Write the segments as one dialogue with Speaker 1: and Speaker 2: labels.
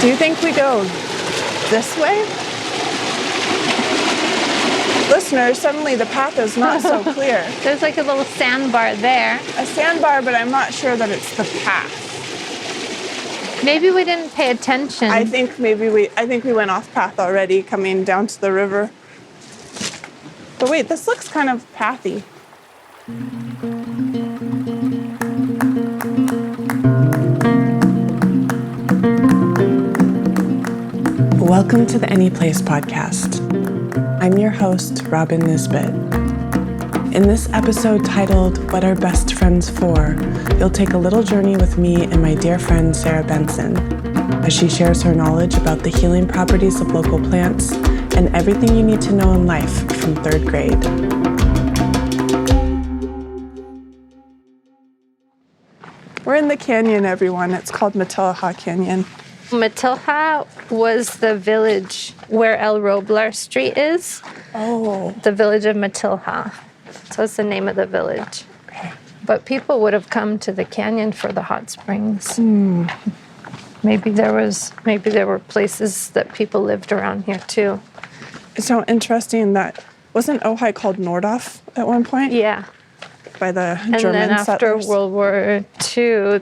Speaker 1: Do you think we go this way? Listeners, suddenly the path is not so clear.
Speaker 2: There's like a little sandbar there.
Speaker 1: A sandbar, but I'm not sure that it's the path.
Speaker 2: Maybe we didn't pay attention.
Speaker 1: I think we went off path already coming down to the river. But wait, this looks kind of pathy. Welcome to the Any Place podcast. I'm your host, Robin Nisbet. In this episode titled, What Are Best Friends For?, you'll take a little journey with me and my dear friend, Serra Benson, as she shares her knowledge about the healing properties of local plants and everything you need to know in life from 3rd grade. We're in the canyon, everyone. It's called Ojai Canyon.
Speaker 2: Ojai was the village where El Roblar Street is.
Speaker 1: Oh.
Speaker 2: The village of Ojai. So it's the name of the village.
Speaker 1: Okay.
Speaker 2: But people would have come to the canyon for the hot springs. Maybe there were places that people lived around here too.
Speaker 1: It's so interesting that, wasn't Ojai called Nordorf at one point?
Speaker 2: Yeah.
Speaker 1: By the
Speaker 2: And
Speaker 1: German
Speaker 2: then after
Speaker 1: settlers?
Speaker 2: World War II,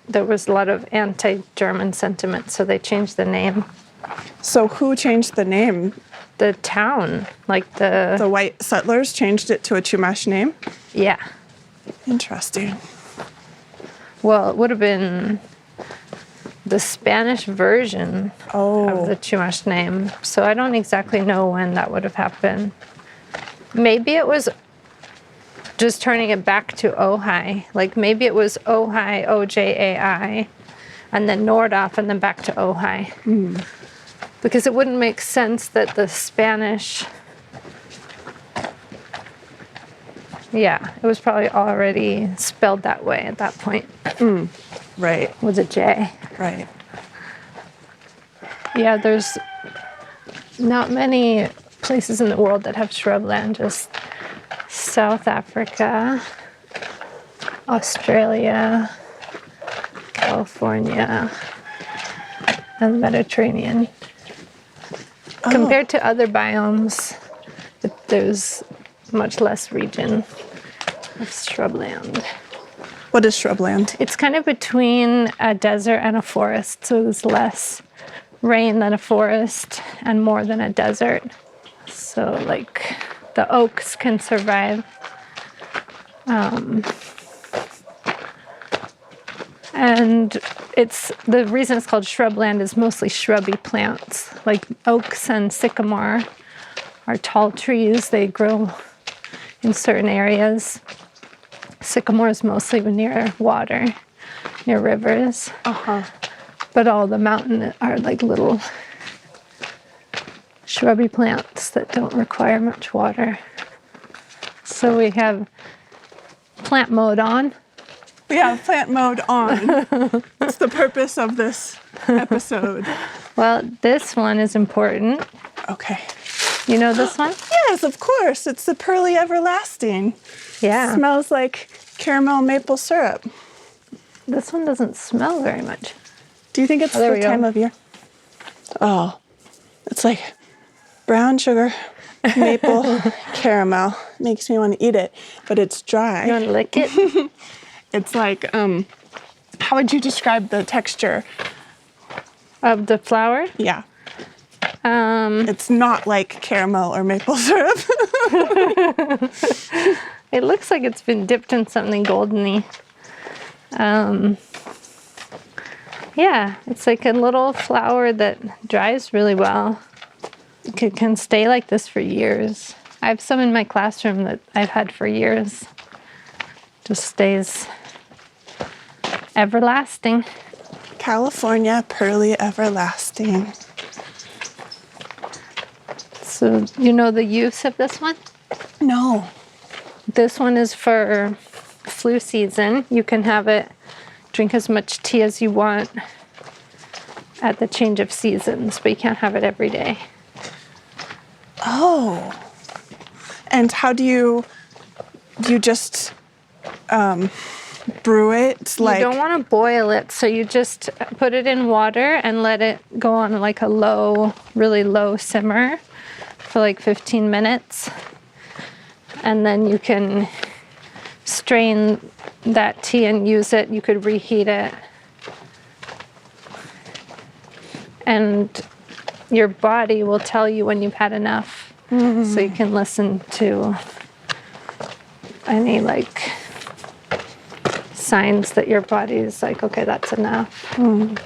Speaker 2: there was a lot of anti-German sentiment, so they changed the name.
Speaker 1: So who changed the name?
Speaker 2: The town, like
Speaker 1: The white settlers changed it to a Chumash name?
Speaker 2: Yeah.
Speaker 1: Interesting.
Speaker 2: Well, it would have been the Spanish version of the Chumash name. So I don't exactly know when that would have happened. Maybe it was just turning it back to Ojai. Like maybe it was Ojai, Ojai, and then Nordorf, and then back to Ojai. Because it wouldn't make sense that the Spanish... Yeah, it was probably already spelled that way at that point.
Speaker 1: Right.
Speaker 2: With a J.
Speaker 1: Right.
Speaker 2: Yeah, there's not many places in the world that have shrubland. Just South Africa, Australia, California, and the Mediterranean. Compared to other biomes, there's much less region of shrubland.
Speaker 1: What is shrubland?
Speaker 2: It's kind of between a desert and a forest, so there's less rain than a forest and more than a desert. So like the oaks can survive. And the reason it's called shrubland is mostly shrubby plants. Like oaks and sycamore are tall trees. They grow in certain areas. Sycamore is mostly near water, near rivers. But all the mountain are like little shrubby plants that don't require much water. So we have plant mode on.
Speaker 1: We have plant mode on. What's the purpose of this episode?
Speaker 2: Well, this one is important.
Speaker 1: Okay.
Speaker 2: You know this one?
Speaker 1: Yes, of course. It's the Pearly Everlasting.
Speaker 2: Yeah.
Speaker 1: Smells like caramel maple syrup.
Speaker 2: This one doesn't smell very much.
Speaker 1: Do you think it's
Speaker 2: there
Speaker 1: the
Speaker 2: we go.
Speaker 1: time of year? Oh, it's like brown sugar, maple, caramel. Makes me want to eat it, but it's dry.
Speaker 2: You want to lick it?
Speaker 1: It's like, how would you describe the texture?
Speaker 2: Of the flower?
Speaker 1: Yeah. It's not like caramel or maple syrup.
Speaker 2: It looks like it's been dipped in something goldeny. Yeah, it's like a little flower that dries really well. It can stay like this for years. I have some in my classroom that I've had for years. Just stays everlasting.
Speaker 1: California Pearly Everlasting.
Speaker 2: So you know the use of this one?
Speaker 1: No.
Speaker 2: This one is for flu season. You can have it, drink as much tea as you want at the change of seasons, but you can't have it every day.
Speaker 1: Oh. And how do you just brew it?
Speaker 2: You don't want to boil it, so you just put it in water and let it go on like a low, really low simmer for like 15 minutes. And then you can strain that tea and use it. You could reheat it. And your body will tell you when you've had enough. So you can listen to any like signs that your body is like, okay, that's enough.
Speaker 1: And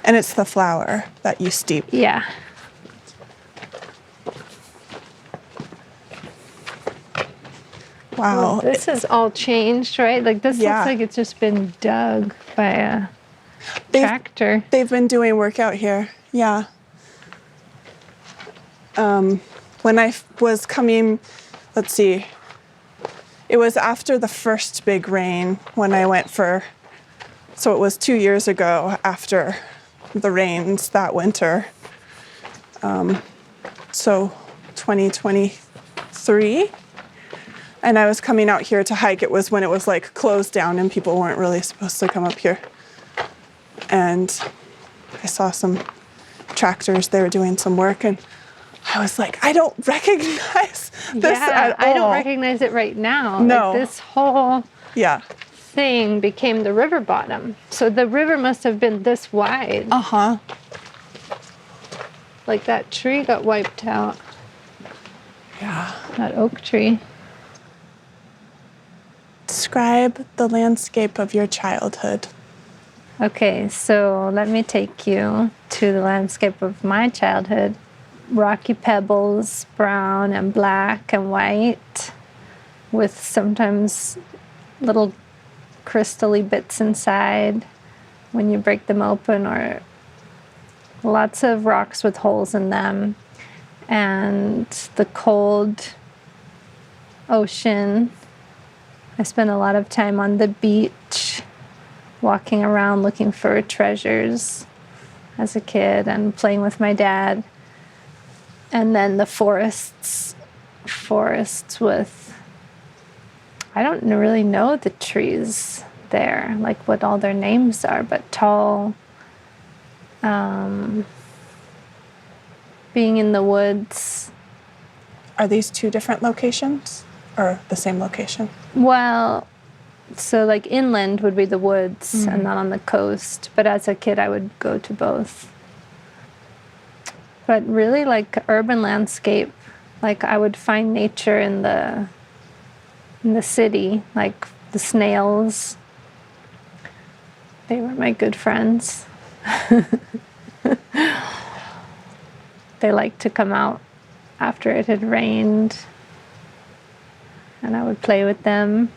Speaker 1: it's the flour that you steep.
Speaker 2: Yeah.
Speaker 1: Wow.
Speaker 2: Well, this is all changed, right? Like this looks like it's just been dug by a tractor.
Speaker 1: They've been doing work out here. Yeah. When I was coming, let's see, it was after the first big rain when I went so it was 2 years ago after the rains that winter. So 2023. And I was coming out here to hike. It was when it was like closed down and people weren't really supposed to come up here. And I saw some tractors, they were doing some work, and I was like, I don't recognize this at all.
Speaker 2: I don't recognize it right now.
Speaker 1: No.
Speaker 2: Like this whole
Speaker 1: Yeah.
Speaker 2: thing became the river bottom. So the river must have been this wide.
Speaker 1: Uh-huh.
Speaker 2: Like that tree got wiped out.
Speaker 1: Yeah.
Speaker 2: That oak tree.
Speaker 1: Describe the landscape of your childhood.
Speaker 2: Okay, so let me take you to the landscape of my childhood. Rocky pebbles, brown and black and white, with sometimes little crystally bits inside when you break them open, or lots of rocks with holes in them, and the cold ocean. I spent a lot of time on the beach, walking around looking for treasures as a kid and playing with my dad. And then the forests with, I don't really know the trees there, like what all their names are, but tall, being in the woods.
Speaker 1: Are these two different locations or the same location?
Speaker 2: Well, so like inland would be the woods and not on the coast. But as a kid, I would go to both. But really like urban landscape, like I would find nature in the city, like the snails. They were my good friends. They liked to come out after it had rained, and I would play with them.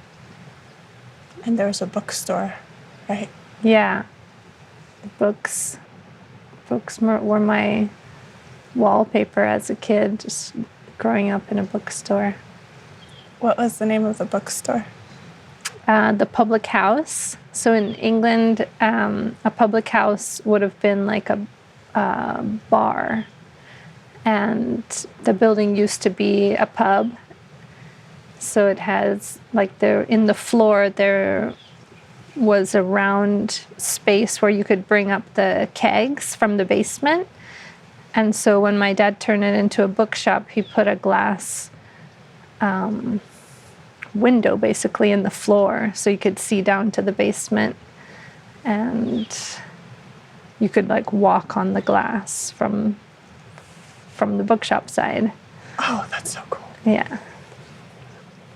Speaker 1: And there was a bookstore, right?
Speaker 2: Yeah. Books were my wallpaper as a kid, just growing up in a bookstore.
Speaker 1: What was the name of the bookstore?
Speaker 2: The public house. So in England, a public house would have been like a bar. And the building used to be a pub. So it has, like, in the floor, there was a round space where you could bring up the kegs from the basement. And so when my dad turned it into a bookshop, he put a glass window basically in the floor so you could see down to the basement. And you could, like, walk on the glass from the bookshop side.
Speaker 1: Oh, that's so cool.
Speaker 2: Yeah.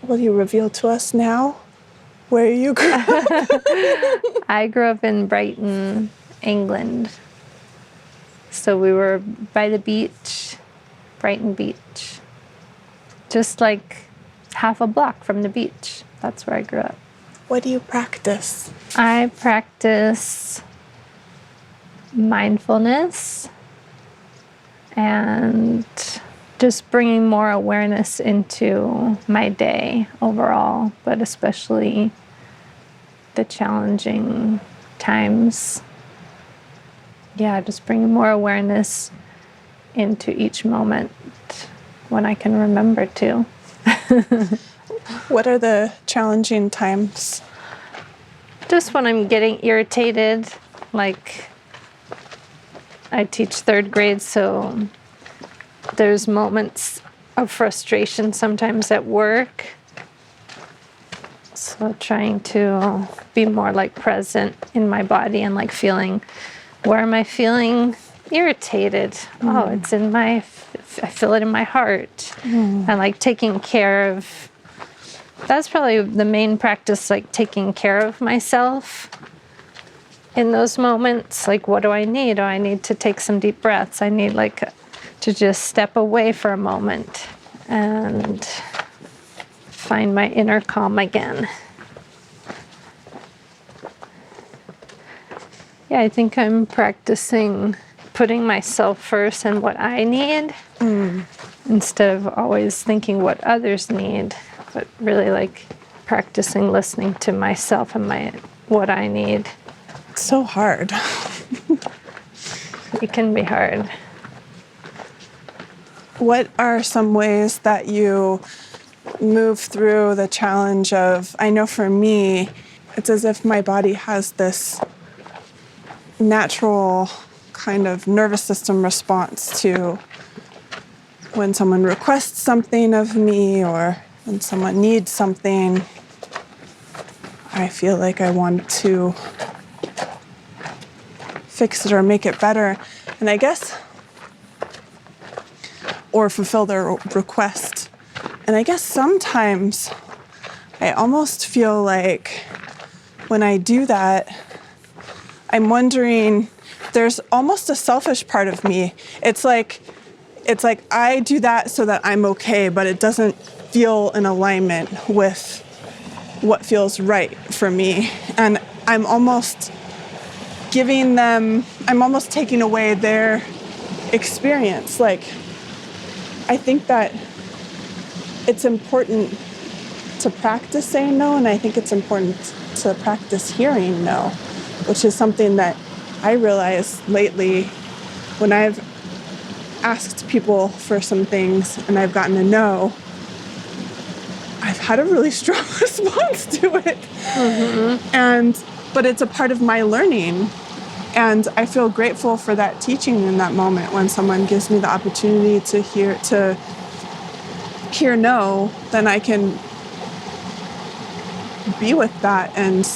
Speaker 1: Will you reveal to us now where you grew up?
Speaker 2: I grew up in Brighton, England. So we were by the beach, Brighton Beach. Just like half a block from the beach. That's where I grew up.
Speaker 1: What do you practice?
Speaker 2: I practice mindfulness and just bringing more awareness into my day overall, but especially the challenging times. Yeah, just bringing more awareness into each moment when I can remember to.
Speaker 1: What are the challenging times?
Speaker 2: Just when I'm getting irritated, like I teach third grade, so there's moments of frustration sometimes at work. So trying to be more like present in my body and like feeling, where am I feeling irritated? Oh, it's in I feel it in my heart. And like taking care of, that's probably the main practice, like taking care of myself in those moments. Like, what do I need? Oh, I need to take some deep breaths. I need like to just step away for a moment and find my inner calm again. Yeah, I think I'm practicing putting myself first and what I need instead of always thinking what others need, but really like practicing listening to myself and what I need.
Speaker 1: It's so hard.
Speaker 2: It can be hard.
Speaker 1: What are some ways that you move through the challenge of, I know for me, it's as if my body has this natural kind of nervous system response to when someone requests something of me or when someone needs something. I feel like I want to fix it or make it better. And I guess, or fulfill their request. And I guess sometimes I almost feel like when I do that, I'm wondering, there's almost a selfish part of me. It's like I do that so that I'm okay, but it doesn't feel in alignment with what feels right for me. And I'm almost taking away their experience. Like, I think that it's important to practice saying no, and I think it's important to practice hearing no, which is something that I realized lately when I've asked people for some things and I've gotten a no. I've had a really strong response to it. But it's a part of my learning. And I feel grateful for that teaching in that moment when someone gives me the opportunity to hear no, then I can be with that and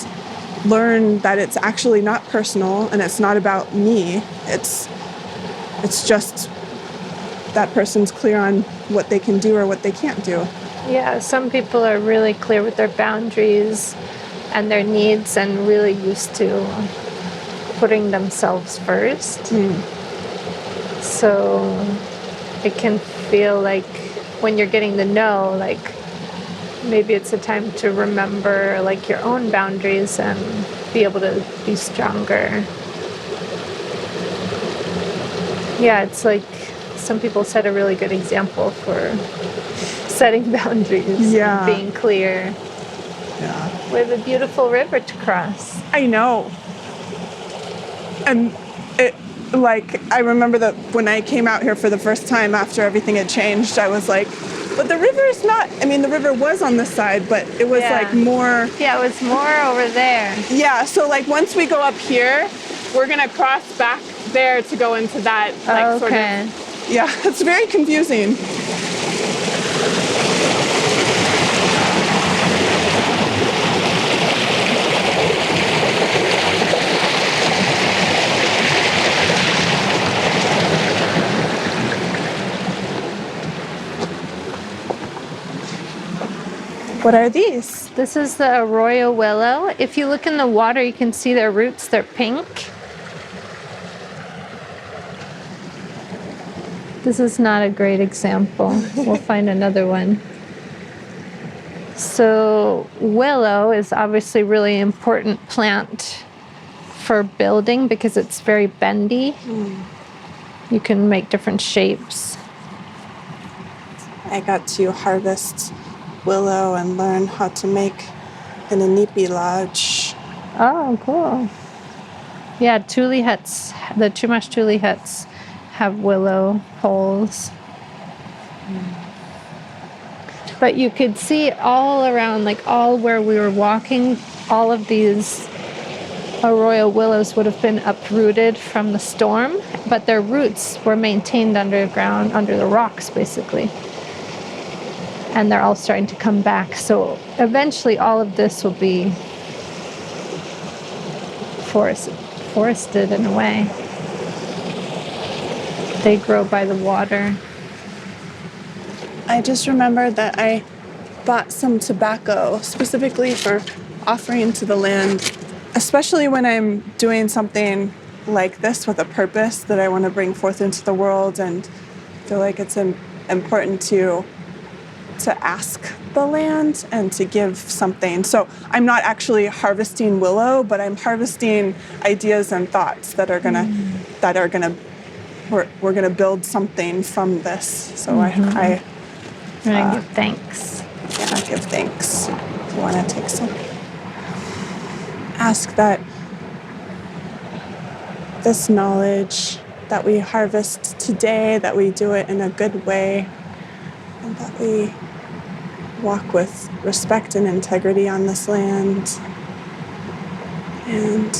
Speaker 1: learn that it's actually not personal and it's not about me. It's just that person's clear on what they can do or what they can't do.
Speaker 2: Yeah, some people are really clear with their boundaries and their needs and really used to putting themselves first. So it can feel like when you're getting the no, like maybe it's a time to remember like your own boundaries and be able to be stronger. Yeah, it's like some people set a really good example for setting boundaries and being clear.
Speaker 1: Yeah.
Speaker 2: We have a beautiful river to cross.
Speaker 1: I know. And I remember that when I came out here for the first time after everything had changed, I was like, but the river is not, the river was on this side, but it was like more.
Speaker 2: Yeah, it was more over there.
Speaker 1: Yeah, so like once we go up here, we're going to cross back there to go into that sort of. Yeah, it's very confusing. What are these?
Speaker 2: This is the arroyo willow. If you look in the water, you can see their roots. They're pink. This is not a great example. We'll find another one. So willow is obviously a really important plant for building because it's very bendy. You can make different shapes.
Speaker 1: I got to harvest willow and learn how to make an inipi lodge.
Speaker 2: Oh, cool. Yeah, tule huts, the Chumash tule huts have willow poles. But you could see all around, like all where we were walking, all of these arroyo willows would have been uprooted from the storm, but their roots were maintained underground, under the rocks, basically. And they're all starting to come back. So eventually all of this will be forested in a way. They grow by the water.
Speaker 1: I just remembered that I bought some tobacco specifically for offering to the land, especially when I'm doing something like this with a purpose that I want to bring forth into the world, and feel like it's important to ask the land and to give something. So I'm not actually harvesting willow, but I'm harvesting ideas and thoughts that are gonna we're gonna build something from this. So I
Speaker 2: give thanks.
Speaker 1: Yeah, give thanks. I want to take some. Ask that this knowledge that we harvest today, that we do it in a good way, and that we walk with respect and integrity on this land. And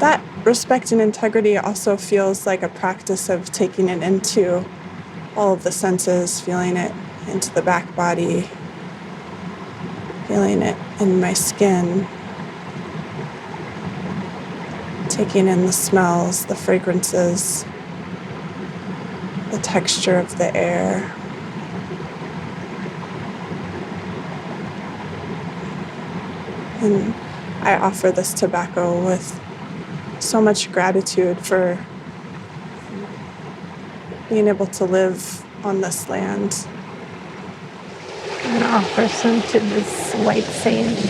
Speaker 1: that respect and integrity also feels like a practice of taking it into all of the senses, feeling it into the back body, feeling it in my skin, taking in the smells, the fragrances, the texture of the air. And I offer this tobacco with so much gratitude for being able to live on this land.
Speaker 2: I'm going to offer some to this white sage.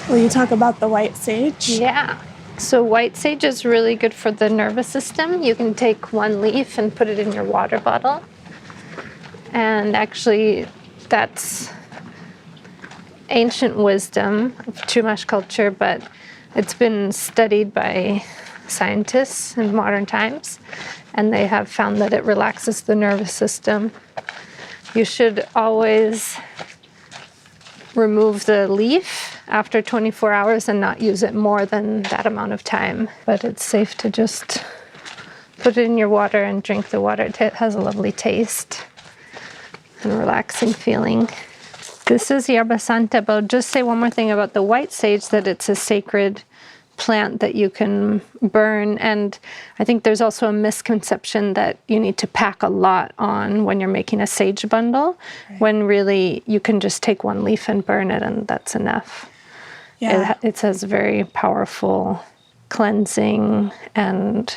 Speaker 1: Will you talk about the white sage?
Speaker 2: Yeah. So white sage is really good for the nervous system. You can take one leaf and put it in your water bottle. And actually, that's ancient wisdom of Chumash culture, but it's been studied by scientists in modern times, and they have found that it relaxes the nervous system. You should always remove the leaf after 24 hours and not use it more than that amount of time. But it's safe to just put it in your water and drink the water. It has a lovely taste and a relaxing feeling. This is Yerba Santa, but I'll just say one more thing about the white sage, that it's a sacred plant that you can burn. And I think there's also a misconception that you need to pack a lot on when you're making a sage bundle, right, when really you can just take one leaf and burn it and that's enough. Yeah. It has very powerful cleansing and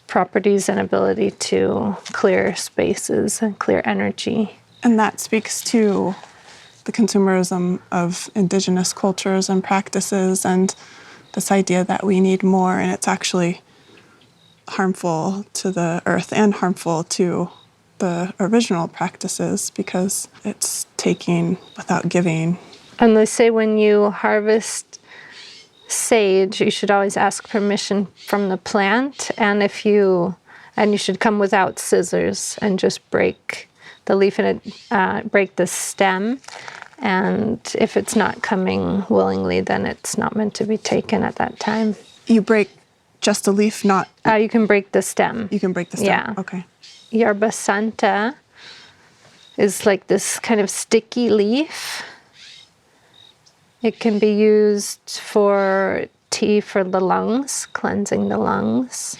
Speaker 2: properties and ability to clear spaces and clear energy.
Speaker 1: And that speaks to the consumerism of indigenous cultures and practices, and this idea that we need more, and it's actually harmful to the earth and harmful to the original practices because it's taking without giving.
Speaker 2: And they say when you harvest sage, you should always ask permission from the plant, and you should come without scissors and just break the leaf and break the stem. And if it's not coming willingly, then it's not meant to be taken at that time.
Speaker 1: You break just a leaf, not...
Speaker 2: You can break the stem.
Speaker 1: You can break the stem,
Speaker 2: yeah.
Speaker 1: Okay.
Speaker 2: Yerba Santa is like this kind of sticky leaf. It can be used for tea for the lungs, cleansing the lungs.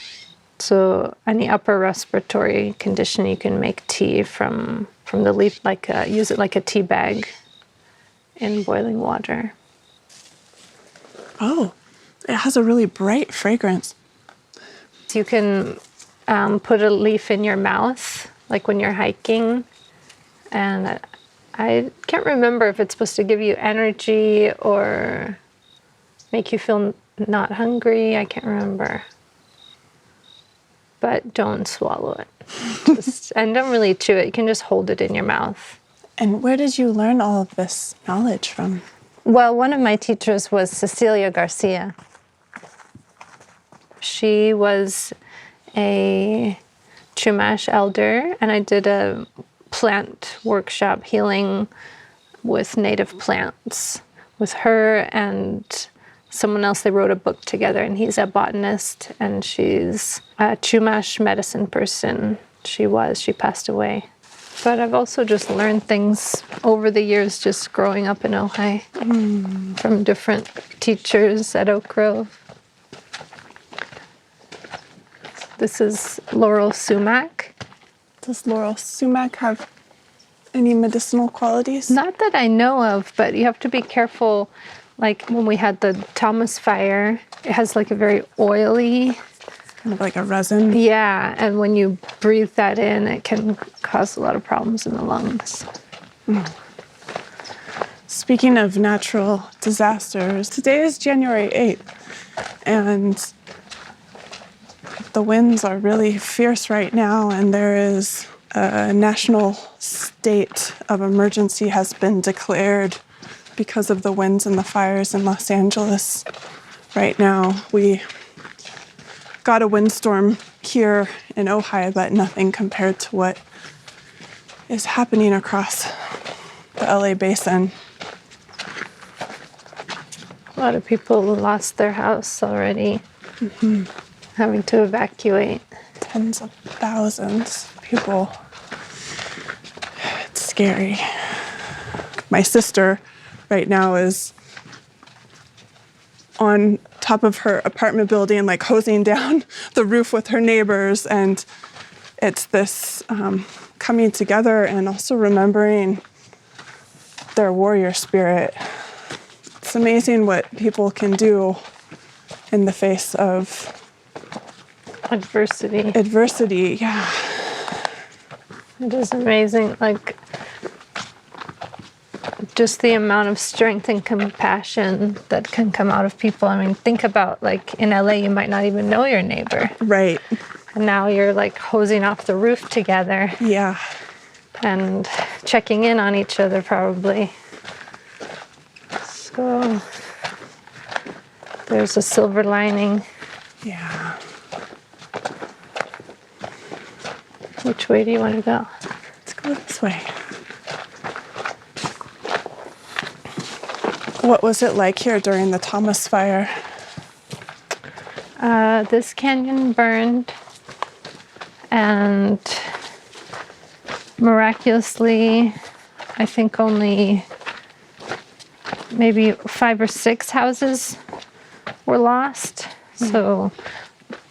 Speaker 2: So any upper respiratory condition, you can make tea from the leaf, use it like a tea bag in boiling water.
Speaker 1: Oh, it has a really bright fragrance.
Speaker 2: You can put a leaf in your mouth, like when you're hiking. And I can't remember if it's supposed to give you energy or make you feel not hungry. I can't remember. But don't swallow it. And don't really chew it. You can just hold it in your mouth.
Speaker 1: And where did you learn all of this knowledge from?
Speaker 2: Well, one of my teachers was Cecilia Garcia. She was a Chumash elder, and I did a plant workshop, healing with native plants, with her and someone else. They wrote a book together, and he's a botanist, and she's a Chumash medicine person. She passed away. But I've also just learned things over the years just growing up in Ojai from different teachers at Oak Grove. This is laurel sumac.
Speaker 1: Does laurel sumac have any medicinal qualities?
Speaker 2: Not that I know of, but you have to be careful. Like when we had the Thomas fire, it has like a very oily...
Speaker 1: Kind of like a resin.
Speaker 2: Yeah, and when you breathe that in, it can cause a lot of problems in the lungs.
Speaker 1: Speaking of natural disasters, today is January 8th, and the winds are really fierce right now, and there is a national state of emergency has been declared because of the winds and the fires in Los Angeles. Right now, we got a windstorm here in Ojai, but nothing compared to what is happening across the LA basin.
Speaker 2: A lot of people lost their house already, having to evacuate.
Speaker 1: Tens of thousands of people. It's scary. My sister right now is on top of her apartment building, like hosing down the roof with her neighbors, and it's this coming together and also remembering their warrior spirit. It's amazing what people can do in the face of adversity. Yeah,
Speaker 2: it is amazing. Like just the amount of strength and compassion that can come out of people. I mean, think about like in LA, you might not even know your neighbor.
Speaker 1: Right.
Speaker 2: And now you're like hosing off the roof together.
Speaker 1: Yeah.
Speaker 2: And checking in on each other probably. So there's a silver lining.
Speaker 1: Yeah.
Speaker 2: Which way do you want to go?
Speaker 1: Let's go this way. What was it like here during the Thomas fire?
Speaker 2: This canyon burned, and miraculously, I think only maybe 5 or 6 houses were lost. So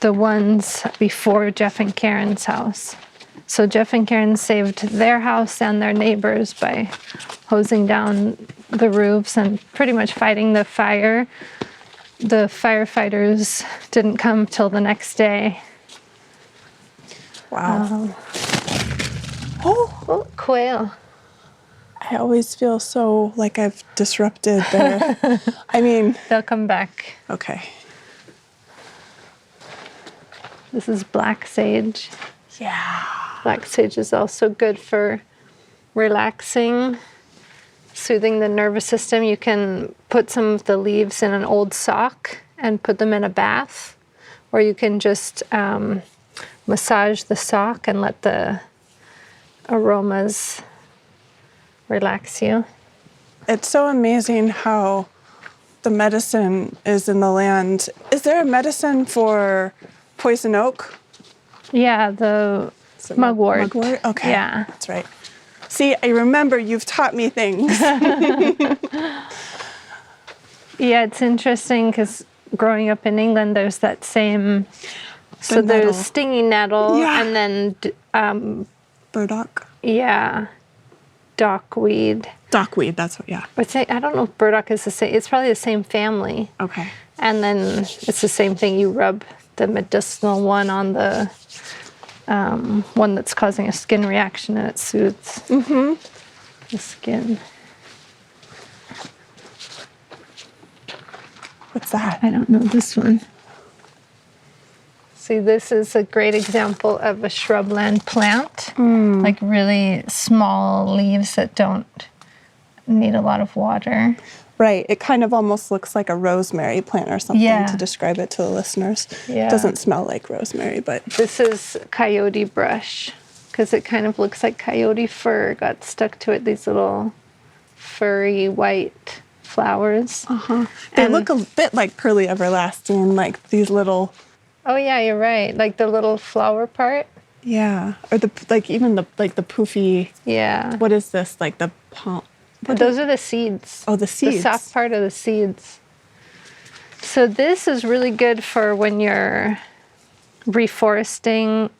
Speaker 2: the ones before Jeff and Karen's house. So Jeff and Karen saved their house and their neighbors by hosing down the roofs and pretty much fighting the fire. The firefighters didn't come till the next day.
Speaker 1: Wow.
Speaker 2: Oh, quail.
Speaker 1: I always feel so like I've disrupted their... I mean...
Speaker 2: They'll come back.
Speaker 1: Okay.
Speaker 2: This is black sage.
Speaker 1: Yeah.
Speaker 2: Black sage is also good for relaxing, soothing the nervous system. You can put some of the leaves in an old sock and put them in a bath, or you can just massage the sock and let the aromas relax you.
Speaker 1: It's so amazing how the medicine is in the land. Is there a medicine for poison oak?
Speaker 2: Yeah, the mugwort.
Speaker 1: Mugwort? Okay.
Speaker 2: Yeah.
Speaker 1: That's right. See, I remember you've taught me things.
Speaker 2: Yeah, it's interesting because growing up in England, there's that same... So there's stinging nettle,
Speaker 1: yeah.
Speaker 2: And then...
Speaker 1: burdock?
Speaker 2: Yeah. Dockweed.
Speaker 1: Dockweed, that's what, yeah.
Speaker 2: I don't know if burdock is the same. It's probably the same family.
Speaker 1: Okay.
Speaker 2: And then it's the same thing. You rub the medicinal one on the one that's causing a skin reaction, and it soothes the skin.
Speaker 1: What's that?
Speaker 2: I don't know this one. See, this is a great example of a shrubland plant, like really small leaves that don't need a lot of water.
Speaker 1: Right. It kind of almost looks like a rosemary plant or something to describe it to the listeners.
Speaker 2: Yeah.
Speaker 1: It doesn't smell like rosemary, but...
Speaker 2: This is coyote brush. because it kind of looks like coyote fur got stuck to it, these little furry white flowers.
Speaker 1: They look a bit like Pearly Everlasting, like these little...
Speaker 2: Oh yeah, you're right. Like the little flower part.
Speaker 1: Yeah, or the even the poofy...
Speaker 2: Yeah.
Speaker 1: What is this? Like the palm...
Speaker 2: Those are the seeds.
Speaker 1: Oh, the seeds.
Speaker 2: The soft part of the seeds. So this is really good for when you're reforesting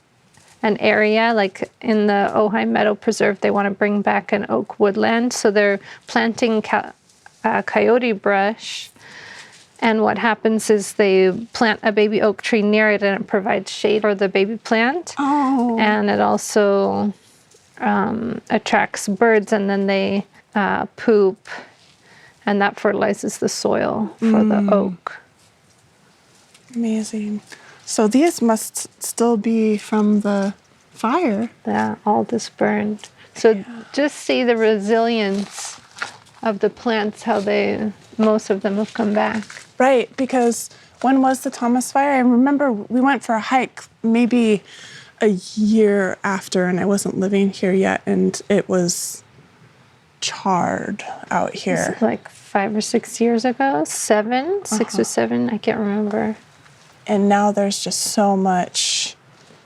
Speaker 2: an area, like in the Ojai Meadow Preserve, they want to bring back an oak woodland. So they're planting coyote brush. And what happens is they plant a baby oak tree near it, and it provides shade for the baby plant.
Speaker 1: Oh.
Speaker 2: And it also attracts birds, and then they poop, and that fertilizes the soil for the oak.
Speaker 1: Amazing. So these must still be from the fire.
Speaker 2: Yeah, all this burned. So just see the resilience of the plants, how most of them have come back.
Speaker 1: Right, because when was the Thomas fire? I remember we went for a hike maybe a year after, and I wasn't living here yet, and it was charred out here.
Speaker 2: This is like 5 or 6 years ago, 6 or 7, I can't remember.
Speaker 1: And now there's just so much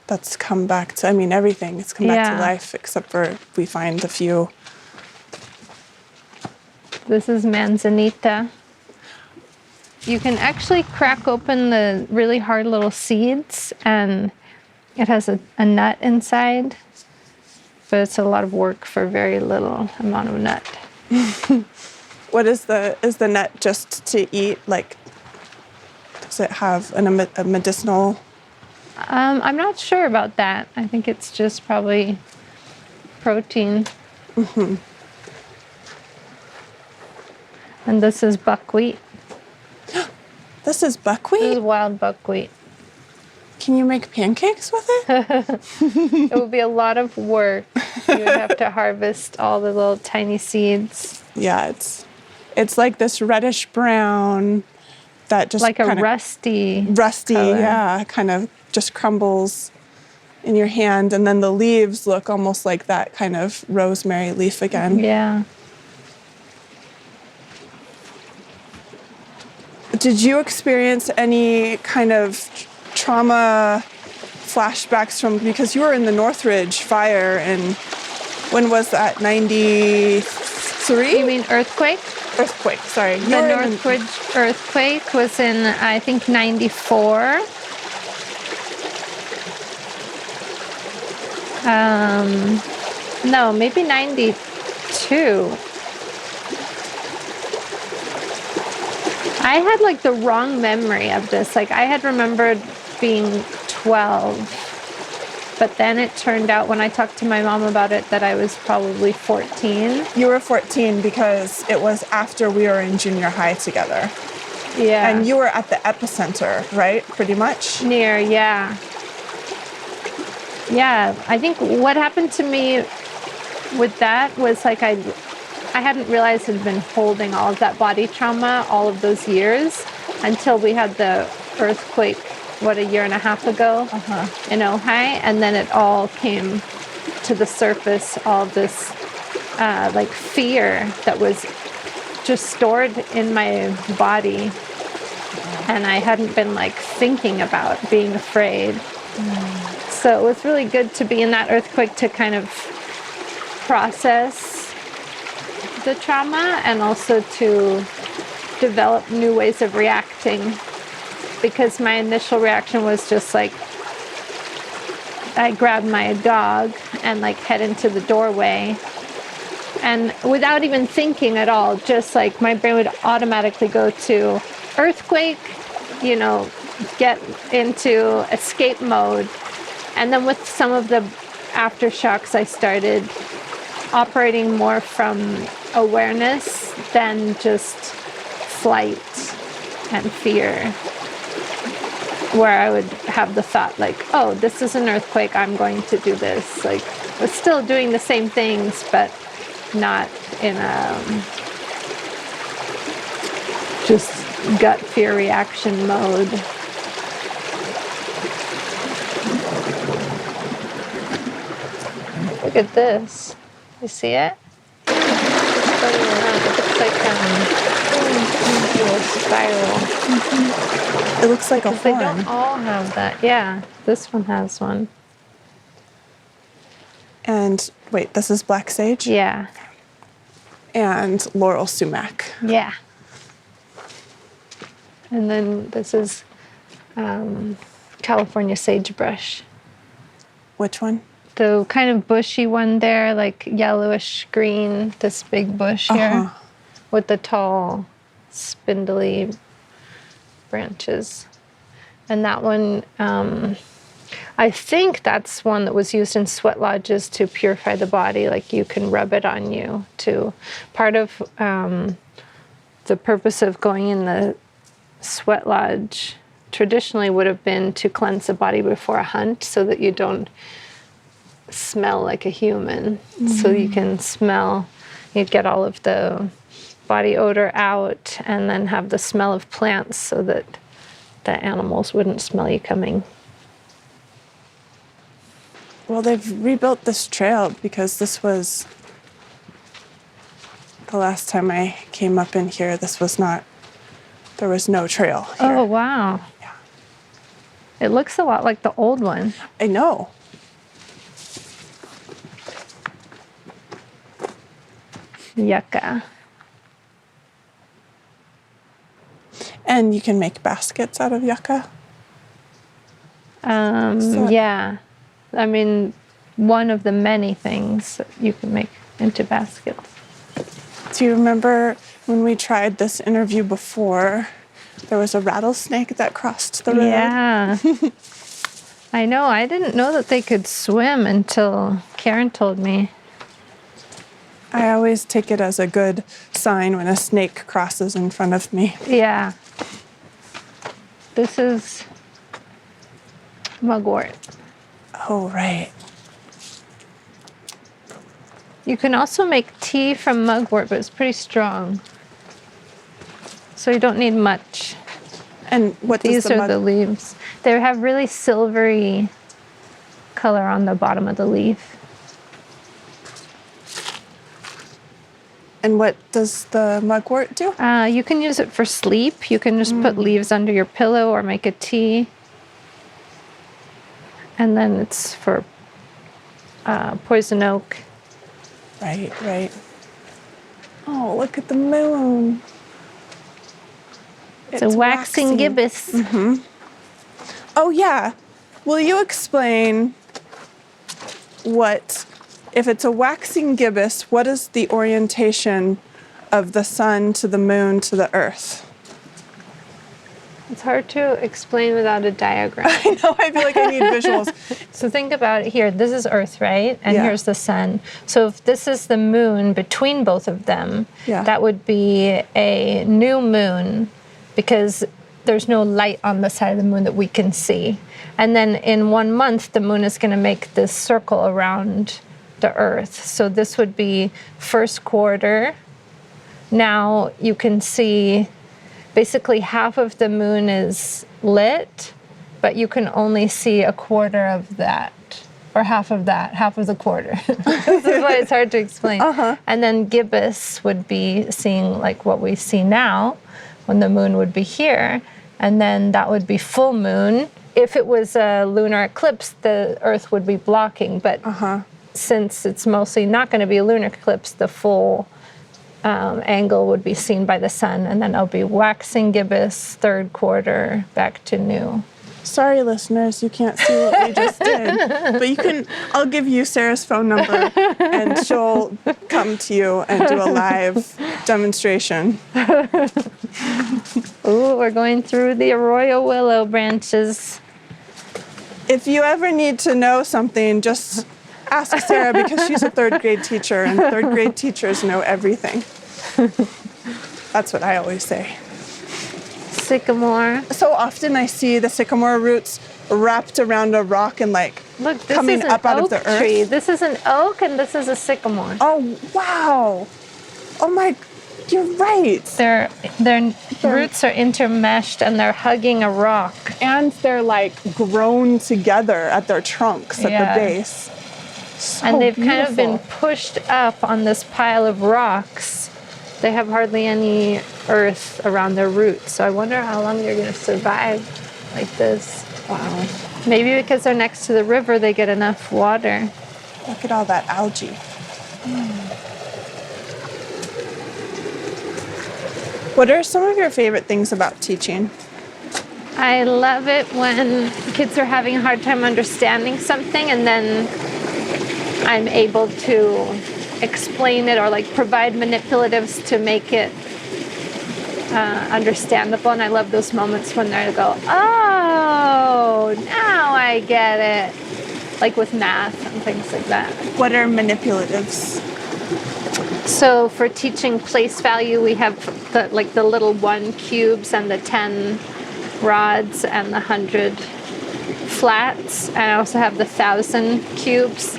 Speaker 1: that's come back to, everything has come back to life, except for we find a few.
Speaker 2: This is manzanita. You can actually crack open the really hard little seeds, and it has a nut inside, but it's a lot of work for very little amount of nut.
Speaker 1: What is the nut just to eat? Like, does it have a medicinal?
Speaker 2: I'm not sure about that. I think it's just probably protein. And this is buckwheat.
Speaker 1: This is buckwheat?
Speaker 2: This is wild buckwheat.
Speaker 1: Can you make pancakes with it?
Speaker 2: It would be a lot of work. You would have to harvest all the little tiny seeds.
Speaker 1: Yeah, it's like this reddish brown that just
Speaker 2: like a rusty color.
Speaker 1: Yeah, kind of just crumbles in your hand, and then the leaves look almost like that kind of rosemary leaf again.
Speaker 2: Yeah.
Speaker 1: Did you experience any kind of trauma flashbacks because you were in the Northridge fire, and when was that? 93?
Speaker 2: You mean earthquake?
Speaker 1: Earthquake, sorry.
Speaker 2: The Northridge earthquake was in, I think, 94. No, maybe 92. I had like the wrong memory of this. Like I had remembered being 12, but then it turned out when I talked to my mom about it that I was probably 14.
Speaker 1: You were 14 because it was after we were in junior high together.
Speaker 2: Yeah.
Speaker 1: And you were at the epicenter, right? Pretty much?
Speaker 2: Near, yeah. Yeah, I think what happened to me with that was like I hadn't realized I'd been holding all of that body trauma all of those years until we had the earthquake, a year and a half ago in Ojai, and then it all came to the surface, all this like fear that was just stored in my body, and I hadn't been like thinking about being afraid. So it was really good to be in that earthquake to kind of process the trauma and also to develop new ways of reacting, because my initial reaction was just like I grabbed my dog and like head into the doorway, and without even thinking at all, just like my brain would automatically go to earthquake, get into escape mode. And then with some of the aftershocks, I started operating more from awareness than just flight and fear, where I would have the thought like, oh, this is an earthquake, I'm going to do this. Like, I was still doing the same things, but not in a just gut fear reaction mode. Look at this. You see it? It's floating around. It looks like a little spiral.
Speaker 1: It looks like a
Speaker 2: Because they
Speaker 1: horn.
Speaker 2: don't all have that. Yeah, this one has one.
Speaker 1: And wait, this is black sage?
Speaker 2: Yeah.
Speaker 1: And laurel sumac.
Speaker 2: Yeah. And then this is California sagebrush.
Speaker 1: Which one?
Speaker 2: The kind of bushy one there, like yellowish green, this big bush here with the tall, spindly branches. And that one, I think that's one that was used in sweat lodges to purify the body. Like you can rub it on you to. Part of the purpose of going in the sweat lodge traditionally would have been to cleanse the body before a hunt so that you don't smell like a human. So you can smell, you'd get all of the body odor out and then have the smell of plants so that the animals wouldn't smell you coming.
Speaker 1: Well, they've rebuilt this trail because this was the last time I came up in here. This was not, there was no trail here.
Speaker 2: Oh, wow.
Speaker 1: Yeah.
Speaker 2: It looks a lot like the old one.
Speaker 1: I know.
Speaker 2: Yucca.
Speaker 1: And you can make baskets out of yucca. So-
Speaker 2: Yeah. I mean, one of the many things that you can make into baskets.
Speaker 1: Do you remember when we tried this interview before? There was a rattlesnake that crossed the road.
Speaker 2: Yeah. I know. I didn't know that they could swim until Karen told me.
Speaker 1: I always take it as a good sign when a snake crosses in front of me.
Speaker 2: Yeah. This is mugwort.
Speaker 1: Oh, right.
Speaker 2: You can also make tea from mugwort, but it's pretty strong. So you don't need much.
Speaker 1: And what does
Speaker 2: These are the leaves. They have really silvery color on the bottom of the leaf.
Speaker 1: And what does the mugwort do?
Speaker 2: You can use it for sleep. You can just put leaves under your pillow or make a tea. And then it's for poison oak.
Speaker 1: Right, right. Oh, look at the moon.
Speaker 2: It's a waxing gibbous.
Speaker 1: Oh, yeah. Will you explain what, if it's a waxing gibbous, what is the orientation of the sun to the moon to the earth?
Speaker 2: It's hard to explain without a diagram.
Speaker 1: I know, I feel like I need visuals.
Speaker 2: So think about it here. This is Earth, right? And
Speaker 1: Yeah.
Speaker 2: here's the sun. So if this is the moon between both of them,
Speaker 1: Yeah.
Speaker 2: that would be a new moon because there's no light on the side of the moon that we can see. And then in 1 month, the moon is going to make this circle around the Earth. So this would be first quarter. Now you can see basically half of the moon is lit, but you can only see a quarter of that, or half of that, half of the quarter. This is why it's hard to explain. And then gibbous would be seeing like what we see now, when the moon would be here, and then that would be full moon. If it was a lunar eclipse, the Earth would be blocking, but since it's mostly not going to be a lunar eclipse, the full angle would be seen by the sun, and then it'll be waxing gibbous, third quarter, back to new.
Speaker 1: Sorry, listeners, you can't see what we just did, but you can. I'll give you Sarah's phone number, and she'll come to you and do a live demonstration.
Speaker 2: Ooh, we're going through the arroyo willow branches.
Speaker 1: If you ever need to know something, just ask Sarah because she's a third grade teacher, and third grade teachers know everything. That's what I always say.
Speaker 2: Sycamore.
Speaker 1: So often I see the sycamore roots wrapped around a rock and like
Speaker 2: Look, this
Speaker 1: coming
Speaker 2: is an
Speaker 1: up out of
Speaker 2: oak
Speaker 1: the earth.
Speaker 2: tree. This is an oak, and this is a sycamore.
Speaker 1: Oh, wow. Oh my, you're right.
Speaker 2: Their roots are intermeshed, and they're hugging a rock.
Speaker 1: And they're like grown together at their trunks at
Speaker 2: Yeah.
Speaker 1: the base.
Speaker 2: And they've kind of been pushed up on this pile of rocks. They have hardly any earth around their roots. So I wonder how long they're going to survive like this.
Speaker 1: Wow.
Speaker 2: Maybe because they're next to the river, they get enough water.
Speaker 1: Look at all that algae. What are some of your favorite things about teaching?
Speaker 2: I love it when kids are having a hard time understanding something and then I'm able to explain it or like provide manipulatives to make it understandable. And I love those moments when they go, oh, now I get it. Like with math and things like that.
Speaker 1: What are manipulatives?
Speaker 2: So for teaching place value, we have the little 1 cubes and the 10 rods and the 100 flats. And I also have the 1,000 cubes.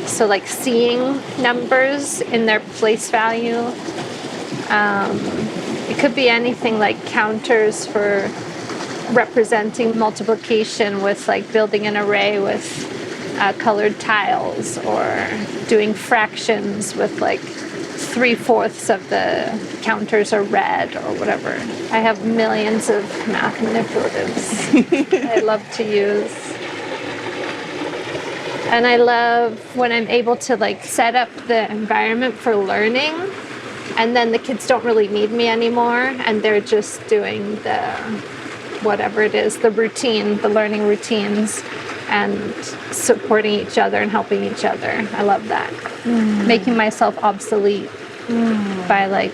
Speaker 2: So like seeing numbers in their place value. It could be anything like counters for representing multiplication with like building an array with colored tiles, or doing fractions with like 3/4 of the counters are red or whatever. I have millions of math manipulatives I love to use. And I love when I'm able to like set up the environment for learning, and then the kids don't really need me anymore and they're just doing the whatever it is, the routine, the learning routines, and supporting each other and helping each other. I love that. Making myself obsolete by like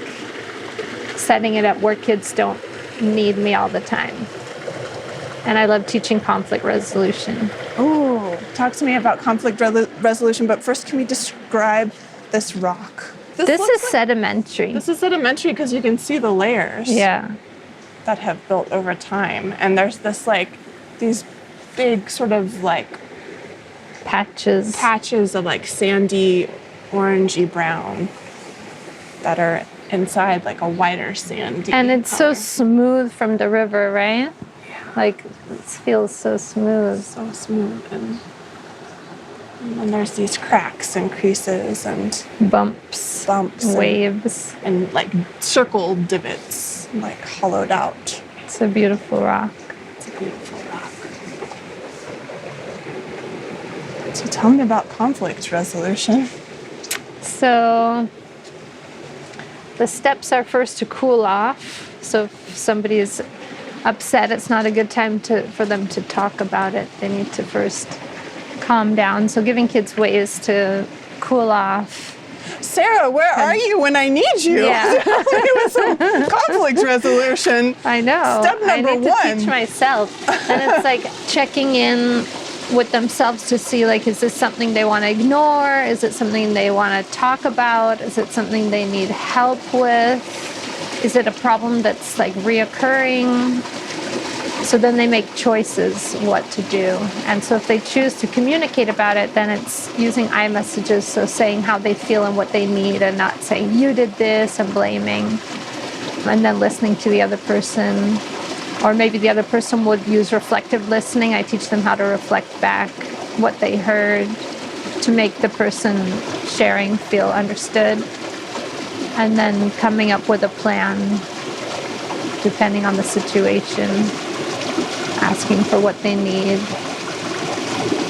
Speaker 2: setting it up where kids don't need me all the time. And I love teaching conflict resolution.
Speaker 1: Oh, talk to me about conflict resolution, but first can we describe this rock?
Speaker 2: This is sedimentary.
Speaker 1: This is sedimentary because you can see the layers that have built over time. And there's this like, these big sort of like
Speaker 2: patches
Speaker 1: of like sandy, orangey brown that are inside like a whiter sandy.
Speaker 2: And it's
Speaker 1: color.
Speaker 2: so smooth from the river, right? Yeah. Like it feels so smooth.
Speaker 1: So smooth. And then there's these cracks and creases and
Speaker 2: bumps
Speaker 1: and
Speaker 2: waves.
Speaker 1: And like circle divots, like hollowed out.
Speaker 2: It's a beautiful rock.
Speaker 1: It's a beautiful rock. So tell me about conflict resolution.
Speaker 2: So the steps are first to cool off. So if somebody is upset, it's not a good time for them to talk about it. They need to first calm down. So giving kids ways to cool off.
Speaker 1: Sarah, where are you when I need you?
Speaker 2: Yeah.
Speaker 1: With some conflict resolution.
Speaker 2: I know.
Speaker 1: Step number
Speaker 2: I need
Speaker 1: one.
Speaker 2: to teach myself. And it's like checking in with themselves to see, like, is this something they want to ignore? Is it something they want to talk about? Is it something they need help with? Is it a problem that's like reoccurring? So then they make choices what to do. And so if they choose to communicate about it, then it's using I messages, so saying how they feel and what they need, and not saying you did this and blaming. And then listening to the other person. Or maybe the other person would use reflective listening. I teach them how to reflect back what they heard to make the person sharing feel understood. And then coming up with a plan depending on the situation, asking for what they need,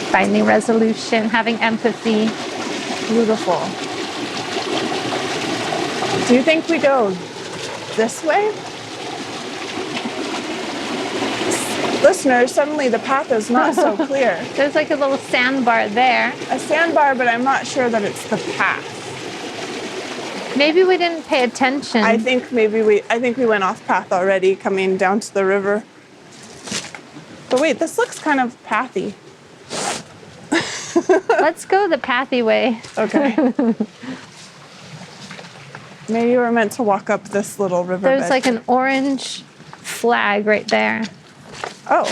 Speaker 2: finding resolution, having empathy.
Speaker 1: Beautiful. Do you think we go this way? Listeners, suddenly the path is not so clear.
Speaker 2: There's like a little sandbar there.
Speaker 1: A sandbar, but I'm not sure that it's the path.
Speaker 2: Maybe we didn't pay attention.
Speaker 1: I think we went off path already coming down to the river. But wait, this looks kind of pathy.
Speaker 2: Let's go the pathy way.
Speaker 1: Okay. Maybe we're meant to walk up this little riverbed.
Speaker 2: There's like an orange flag right there.
Speaker 1: Oh,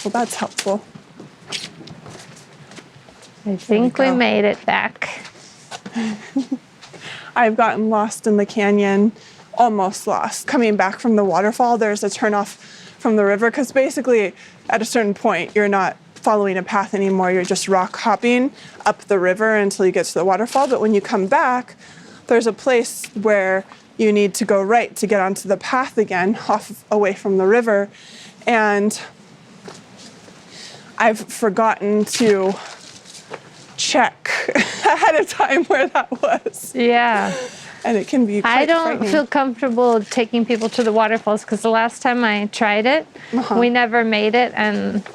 Speaker 1: well that's helpful.
Speaker 2: I think we made it back.
Speaker 1: I've gotten lost in the canyon, almost lost. Coming back from the waterfall, there's a turnoff from the river because basically at a certain point you're not following a path anymore. You're just rock hopping up the river until you get to the waterfall. But when you come back, there's a place where you need to go right to get onto the path again, away from the river. And I've forgotten to check ahead of time where that was.
Speaker 2: Yeah.
Speaker 1: And it can be quite
Speaker 2: I don't
Speaker 1: frightening.
Speaker 2: feel comfortable taking people to the waterfalls because the last time I tried it, we never made it, and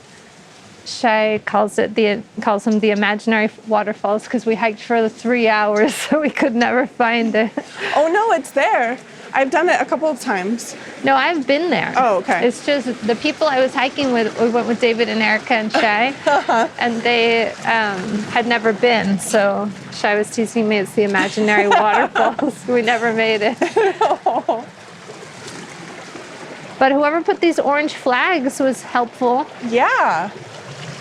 Speaker 2: Shai calls them the imaginary waterfalls because we hiked for 3 hours, so we could never find it.
Speaker 1: Oh no, it's there. I've done it a couple of times.
Speaker 2: No, I've been there.
Speaker 1: Oh, okay.
Speaker 2: It's just the people I was hiking with, we went with David and Erica and Shai, and they had never been. So Shai was teasing me it's the imaginary waterfalls. We never made it.
Speaker 1: No.
Speaker 2: But whoever put these orange flags was helpful.
Speaker 1: Yeah.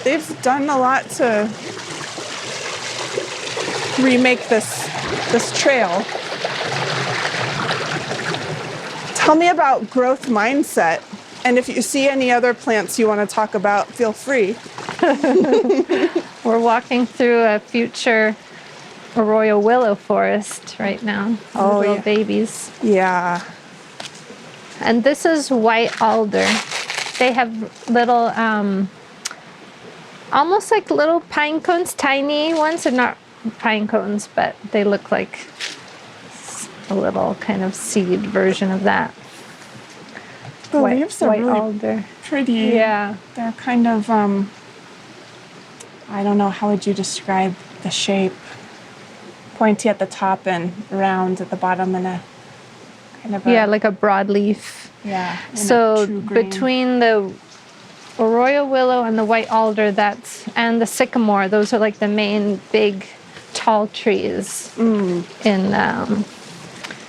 Speaker 1: They've done a lot to remake this trail. Tell me about growth mindset. And if you see any other plants you want to talk about, feel free.
Speaker 2: We're walking through a future arroyo willow forest right now.
Speaker 1: Oh,
Speaker 2: little
Speaker 1: yeah.
Speaker 2: babies.
Speaker 1: Yeah.
Speaker 2: And this is white alder. They have little, almost like little pine cones, tiny ones. They're not pine cones, but they look like a little kind of seed version of that.
Speaker 1: The leaves are
Speaker 2: white
Speaker 1: really
Speaker 2: alder.
Speaker 1: pretty.
Speaker 2: Yeah.
Speaker 1: They're kind of, I don't know, how would you describe the shape? Pointy at the top and round at the bottom, and a kind of
Speaker 2: Yeah, like a broadleaf.
Speaker 1: yeah. and a
Speaker 2: So
Speaker 1: true green.
Speaker 2: between the arroyo willow and the white alder, and the sycamore, those are like the main big tall trees in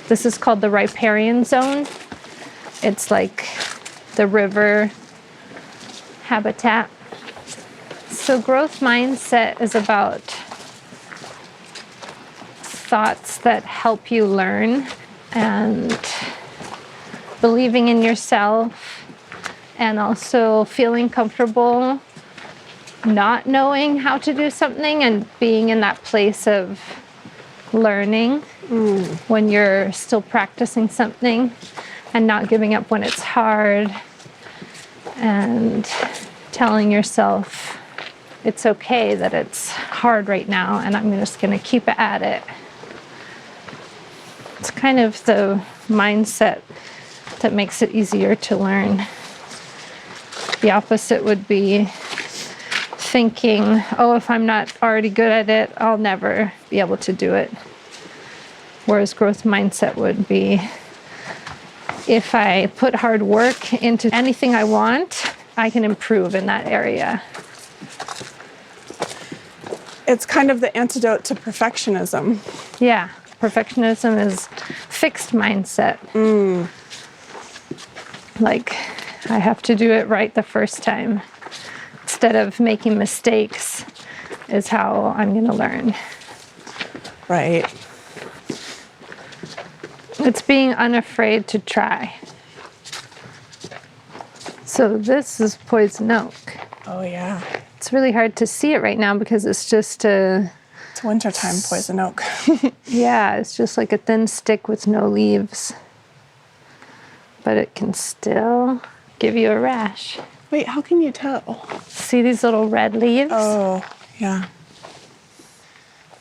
Speaker 2: this is called the riparian zone. It's like the river habitat. So growth mindset is about thoughts that help you learn and believing in yourself, and also feeling comfortable not knowing how to do something and being in that place of learning when you're still practicing something, and not giving up when it's hard, and telling yourself it's okay that it's hard right now and I'm just going to keep at it. It's kind of the mindset that makes it easier to learn. The opposite would be thinking, oh, if I'm not already good at it, I'll never be able to do it. Whereas growth mindset would be, if I put hard work into anything I want, I can improve in that area.
Speaker 1: It's kind of the antidote to perfectionism.
Speaker 2: Yeah, perfectionism is fixed mindset. Like, I have to do it right the first time. Instead of making mistakes is how I'm going to learn.
Speaker 1: Right.
Speaker 2: It's being unafraid to try. So this is poison oak.
Speaker 1: Oh, yeah.
Speaker 2: It's really hard to see it right now because it's just
Speaker 1: It's wintertime poison oak.
Speaker 2: yeah, it's just like a thin stick with no leaves. But it can still give you a rash.
Speaker 1: Wait, how can you tell?
Speaker 2: See these little red leaves?
Speaker 1: Oh, yeah.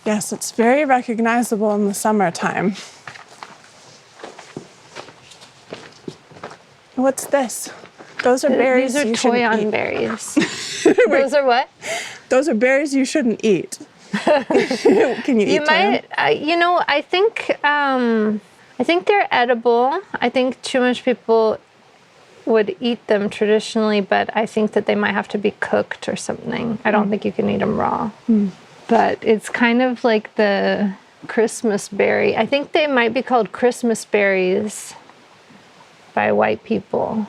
Speaker 1: Yes, it's very recognizable in the summertime. What's this? Those are berries
Speaker 2: These are
Speaker 1: you shouldn't
Speaker 2: toyon
Speaker 1: eat.
Speaker 2: berries. Those are what?
Speaker 1: Those are berries you shouldn't eat. Can you eat
Speaker 2: You might, I think they're edible. I think Chumash people would eat them traditionally, but I think that they might have to be cooked or something. I don't think you can eat them raw. But it's kind of like the Christmas berry. I think they might be called Christmas berries by white people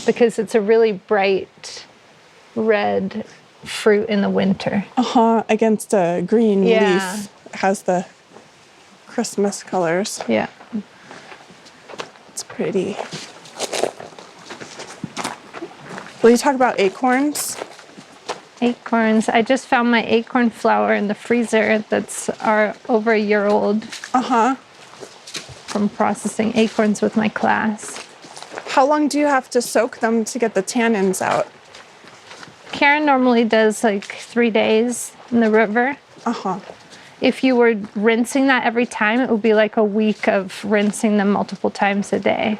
Speaker 2: because it's a really bright red fruit in the winter.
Speaker 1: Against a green
Speaker 2: Yeah.
Speaker 1: leaf. It has the Christmas colors.
Speaker 2: Yeah.
Speaker 1: It's pretty. Will you talk about acorns?
Speaker 2: Acorns. I just found my acorn flour in the freezer that's over a year old. From processing acorns with my class.
Speaker 1: How long do you have to soak them to get the tannins out?
Speaker 2: Karen normally does like 3 days in the river. If you were rinsing that every time, it would be like a week of rinsing them multiple times a day.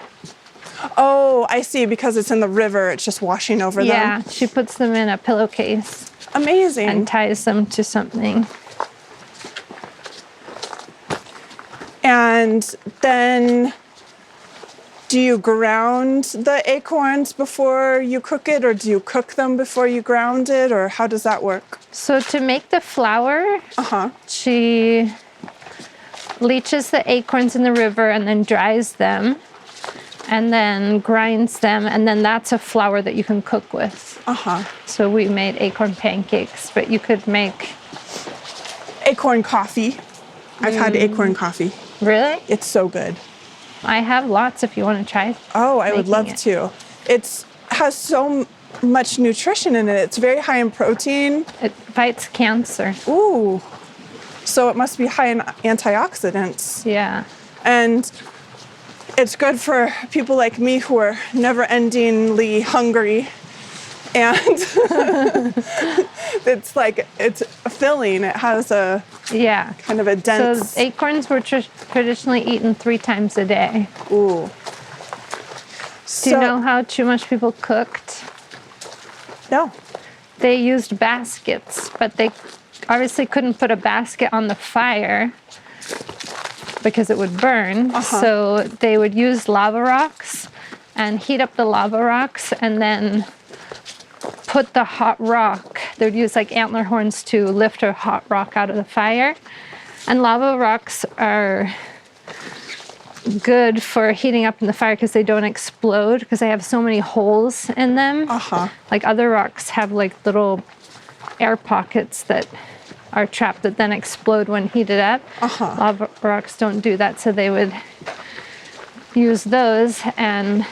Speaker 1: Oh, I see. Because it's in the river, it's just washing over them.
Speaker 2: Yeah, she puts them in a pillowcase.
Speaker 1: Amazing.
Speaker 2: And ties them to something.
Speaker 1: And then do you ground the acorns before you cook it, or do you cook them before you ground it, or how does that work?
Speaker 2: So to make the flour, she leaches the acorns in the river and then dries them and then grinds them, and then that's a flour that you can cook with. So we made acorn pancakes, but you could make
Speaker 1: acorn coffee. I've had acorn coffee.
Speaker 2: Really?
Speaker 1: It's so good.
Speaker 2: I have lots if you want to try.
Speaker 1: Oh, I would love to. It has so much nutrition in it. It's very high in protein.
Speaker 2: It fights cancer.
Speaker 1: Ooh. So it must be high in antioxidants.
Speaker 2: Yeah.
Speaker 1: And it's good for people like me who are never-endingly hungry. And it's filling. It has a kind of a dense.
Speaker 2: So acorns were traditionally eaten 3 times a day.
Speaker 1: Ooh.
Speaker 2: Do you know how Chumash people cooked?
Speaker 1: No.
Speaker 2: They used baskets, but they obviously couldn't put a basket on the fire because it would burn. So they would use lava rocks and heat up the lava rocks and then put the hot rock. They would use like antler horns to lift a hot rock out of the fire. And lava rocks are good for heating up in the fire because they don't explode because they have so many holes in them. Like other rocks have like little air pockets that are trapped that then explode when heated up. Lava rocks don't do that, so they would use those and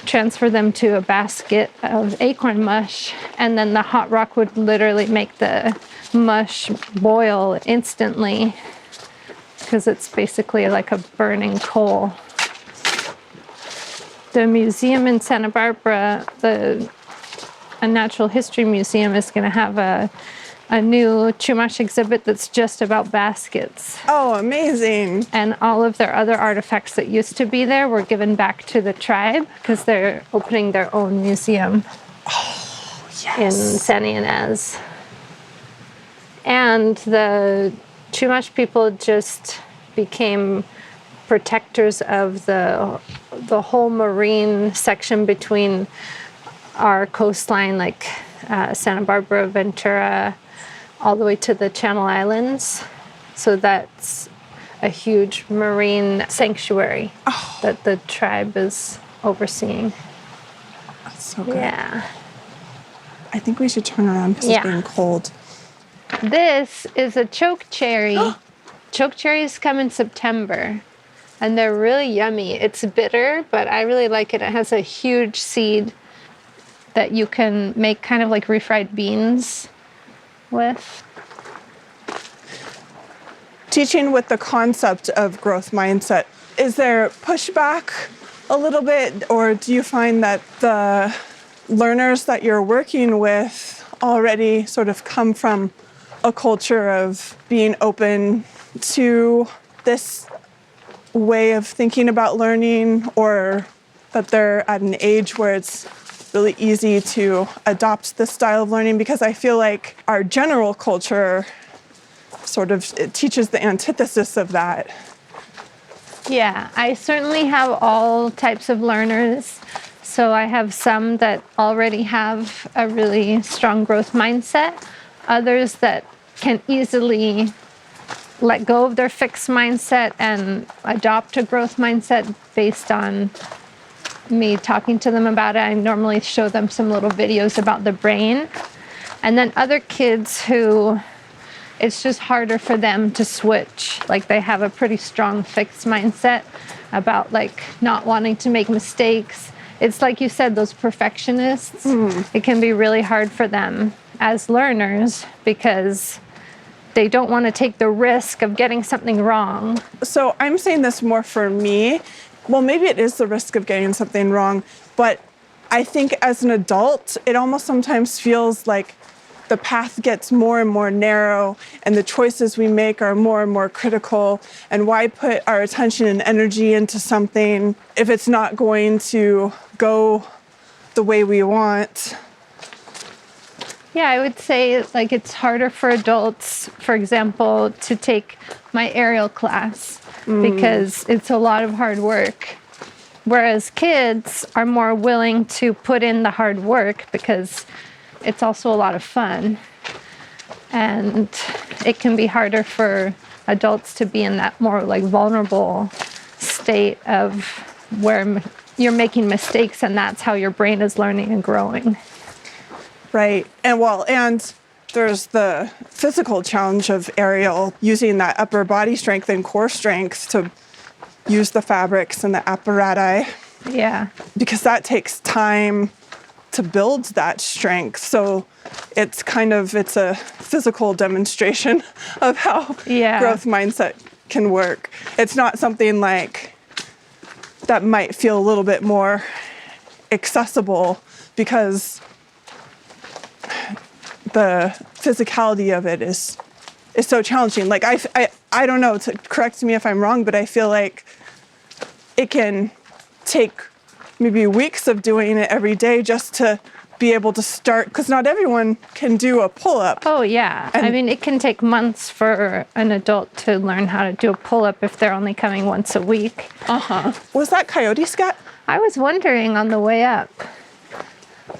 Speaker 2: transfer them to a basket of acorn mush, and then the hot rock would literally make the mush boil instantly because it's basically like a burning coal. The museum in Santa Barbara, a natural history museum, is going to have a new Chumash exhibit that's just about baskets.
Speaker 1: Oh, amazing.
Speaker 2: And all of their other artifacts that used to be there were given back to the tribe because they're opening their own museum in San Ynez. And the Chumash people just became protectors of the whole marine section between our coastline, like Santa Barbara, Ventura, all the way to the Channel Islands. So that's a huge marine sanctuary that the tribe is overseeing.
Speaker 1: That's so good.
Speaker 2: Yeah.
Speaker 1: I think we should turn around because it's getting cold.
Speaker 2: This is a choke cherry. Choke cherries come in September, and they're really yummy. It's bitter, but I really like it. It has a huge seed that you can make kind of like refried beans with.
Speaker 1: Teaching with the concept of growth mindset, is there pushback a little bit, or do you find that the learners that you're working with already sort of come from a culture of being open to this way of thinking about learning, or that they're at an age where it's really easy to adopt this style of learning? Because I feel like our general culture sort of it teaches the antithesis of that.
Speaker 2: Yeah, I certainly have all types of learners. So I have some that already have a really strong growth mindset, others that can easily let go of their fixed mindset and adopt a growth mindset based on me talking to them about it. I normally show them some little videos about the brain. And then other kids who it's just harder for them to switch. Like they have a pretty strong fixed mindset about like not wanting to make mistakes. It's like you said, those perfectionists, it can be really hard for them as learners because they don't want to take the risk of getting something wrong.
Speaker 1: So I'm saying this more for me. Well, maybe it is the risk of getting something wrong, but I think as an adult, it almost sometimes feels like the path gets more and more narrow and the choices we make are more and more critical. And why put our attention and energy into something if it's not going to go the way we want?
Speaker 2: Yeah, I would say like it's harder for adults, for example, to take my aerial class because it's a lot of hard work. Whereas kids are more willing to put in the hard work because it's also a lot of fun. And it can be harder for adults to be in that more like vulnerable state of where you're making mistakes and that's how your brain is learning and growing.
Speaker 1: Right. And there's the physical challenge of aerial, using that upper body strength and core strength to use the fabrics and the apparati.
Speaker 2: Yeah.
Speaker 1: Because that takes time to build that strength. So it's a physical demonstration of how growth mindset can work. It's not something like that might feel a little bit more accessible because the physicality of it is so challenging. Like I don't know, to correct me if I'm wrong, but I feel like it can take maybe weeks of doing it every day just to be able to start, because not everyone can do a pull-up.
Speaker 2: Oh, yeah. I mean, it can take months for an adult to learn how to do a pull-up if they're only coming once a week.
Speaker 1: Was that coyote scat?
Speaker 2: I was wondering on the way up.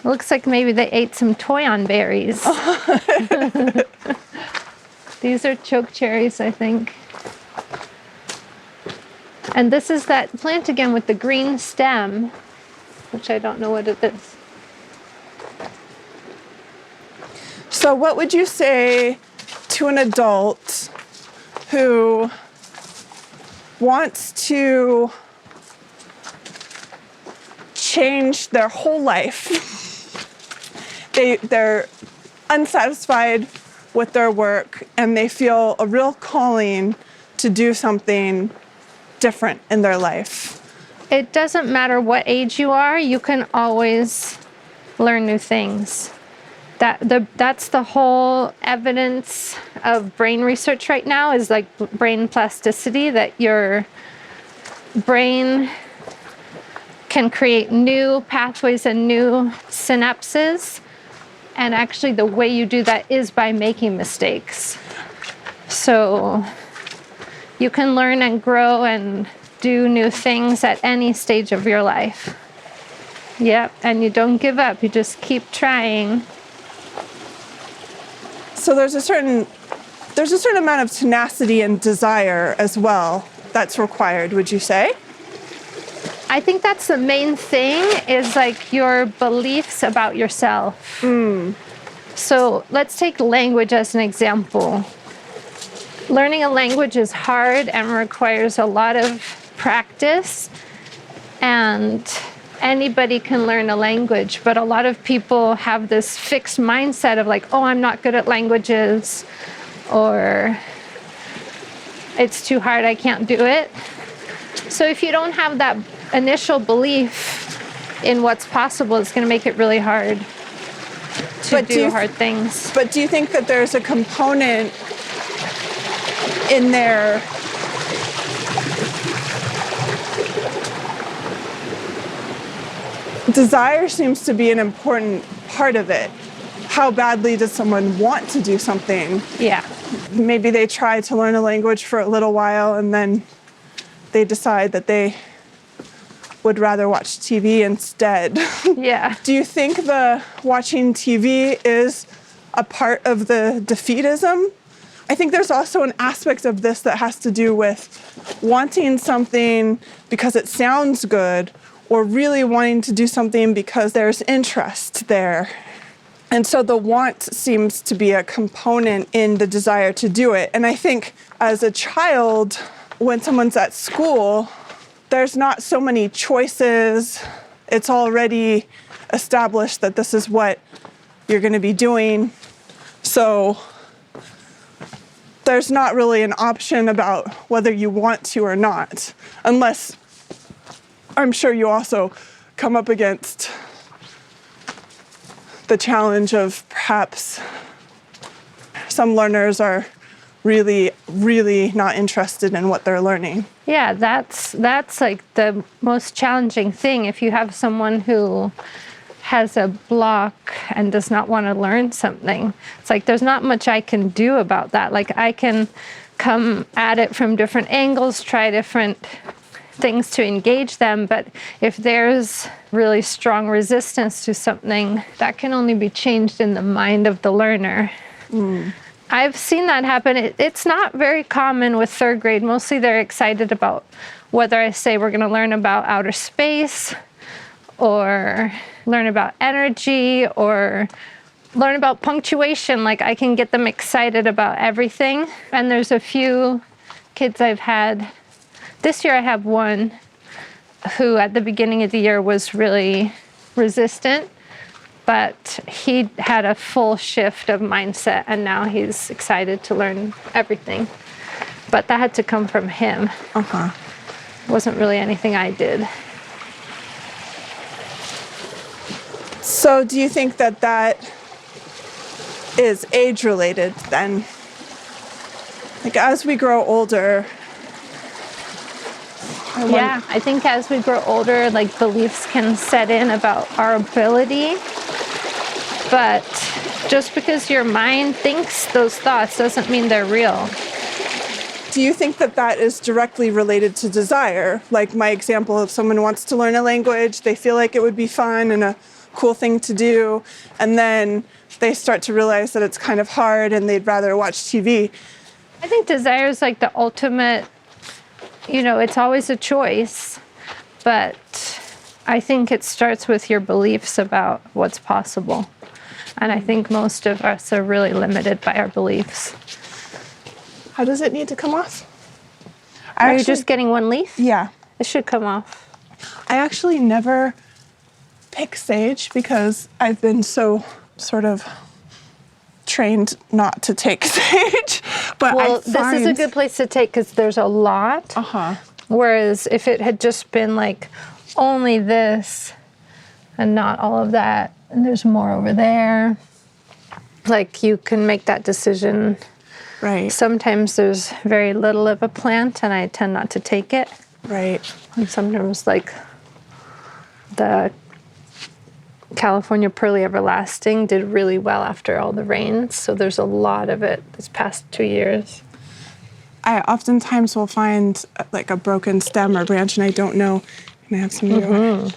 Speaker 2: Looks like maybe they ate some toyon berries. These are choke cherries, I think. And this is that plant again with the green stem, which I don't know what it is.
Speaker 1: So what would you say to an adult who wants to change their whole life? They're unsatisfied with their work and they feel a real calling to do something different in their life.
Speaker 2: It doesn't matter what age you are, you can always learn new things. That's the whole evidence of brain research right now, is like brain plasticity, that your brain can create new pathways and new synapses. And actually the way you do that is by making mistakes. So you can learn and grow and do new things at any stage of your life. Yep, and you don't give up, you just keep trying.
Speaker 1: So there's a certain amount of tenacity and desire as well that's required, would you say?
Speaker 2: I think that's the main thing, is like your beliefs about yourself. So let's take language as an example. Learning a language is hard and requires a lot of practice, and anybody can learn a language, but a lot of people have this fixed mindset of like, oh, I'm not good at languages, or it's too hard, I can't do it. So if you don't have that initial belief in what's possible, it's going to make it really hard to do hard things.
Speaker 1: But do you think that there's a component in there desire seems to be an important part of it? How badly does someone want to do something?
Speaker 2: Yeah.
Speaker 1: Maybe they try to learn a language for a little while and then they decide that they would rather watch TV instead.
Speaker 2: Yeah.
Speaker 1: Do you think the watching TV is a part of the defeatism? I think there's also an aspect of this that has to do with wanting something because it sounds good, or really wanting to do something because there's interest there. And so the want seems to be a component in the desire to do it. And I think as a child, when someone's at school, there's not so many choices. It's already established that this is what you're going to be doing. So there's not really an option about whether you want to or not, unless I'm sure you also come up against the challenge of perhaps some learners are really, really not interested in what they're learning.
Speaker 2: Yeah, that's like the most challenging thing. If you have someone who has a block and does not want to learn something, it's like there's not much I can do about that. Like I can come at it from different angles, try different things to engage them, but if there's really strong resistance to something, that can only be changed in the mind of the learner. I've seen that happen. It's not very common with third grade. Mostly they're excited about whether I say we're going to learn about outer space or learn about energy or learn about punctuation. Like I can get them excited about everything. And there's a few kids I've had. This year I have one who at the beginning of the year was really resistant, but he had a full shift of mindset and now he's excited to learn everything. But that had to come from him. It wasn't really anything I did.
Speaker 1: So do you think that that is age related then? Like as we grow older,
Speaker 2: Yeah, I think as we grow older, like beliefs can set in about our ability. But just because your mind thinks those thoughts doesn't mean they're real.
Speaker 1: Do you think that that is directly related to desire? Like my example, if someone wants to learn a language, they feel like it would be fun and a cool thing to do, and then they start to realize that it's kind of hard and they'd rather watch TV.
Speaker 2: I think desire is like the ultimate, it's always a choice, but I think it starts with your beliefs about what's possible. And I think most of us are really limited by our beliefs.
Speaker 1: How does it need to come off?
Speaker 2: Are you just getting one leaf?
Speaker 1: Yeah.
Speaker 2: It should come off.
Speaker 1: I actually never pick sage because I've been so sort of trained not to take sage. But
Speaker 2: this is a good place to take because there's a lot. Whereas if it had just been like only this and not all of that, and there's more over there, like you can make that decision.
Speaker 1: Right.
Speaker 2: Sometimes there's very little of a plant and I tend not to take it.
Speaker 1: Right.
Speaker 2: And sometimes like the California Pearly Everlasting did really well after all the rains. So there's a lot of it this past 2 years.
Speaker 1: I oftentimes will find like a broken stem or branch and I don't know, and I have some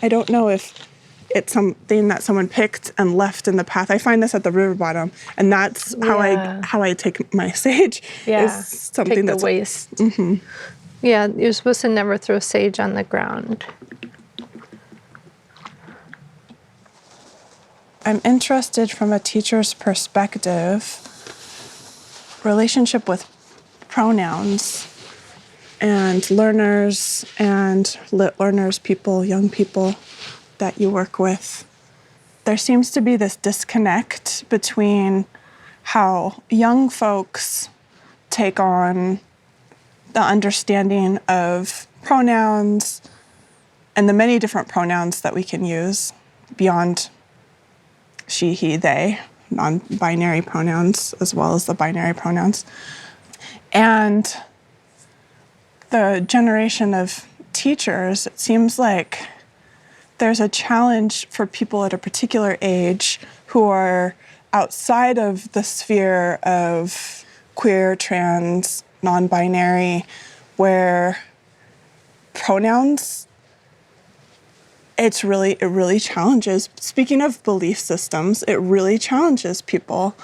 Speaker 1: I don't know if it's something that someone picked and left in the path. I find this at the river bottom, and that's how I take my sage. Is something
Speaker 2: take
Speaker 1: that's
Speaker 2: the waste. Yeah, you're supposed to never throw sage on the ground.
Speaker 1: I'm interested from a teacher's perspective, relationship with pronouns and learners and lit learners, people, young people that you work with. There seems to be this disconnect between how young folks take on the understanding of pronouns and the many different pronouns that we can use beyond she, he, they, non-binary pronouns, as well as the binary pronouns. And the generation of teachers, it seems like there's a challenge for people at a particular age who are outside of the sphere of queer, trans, non-binary, where pronouns, it really challenges. Speaking of belief systems, it really challenges people.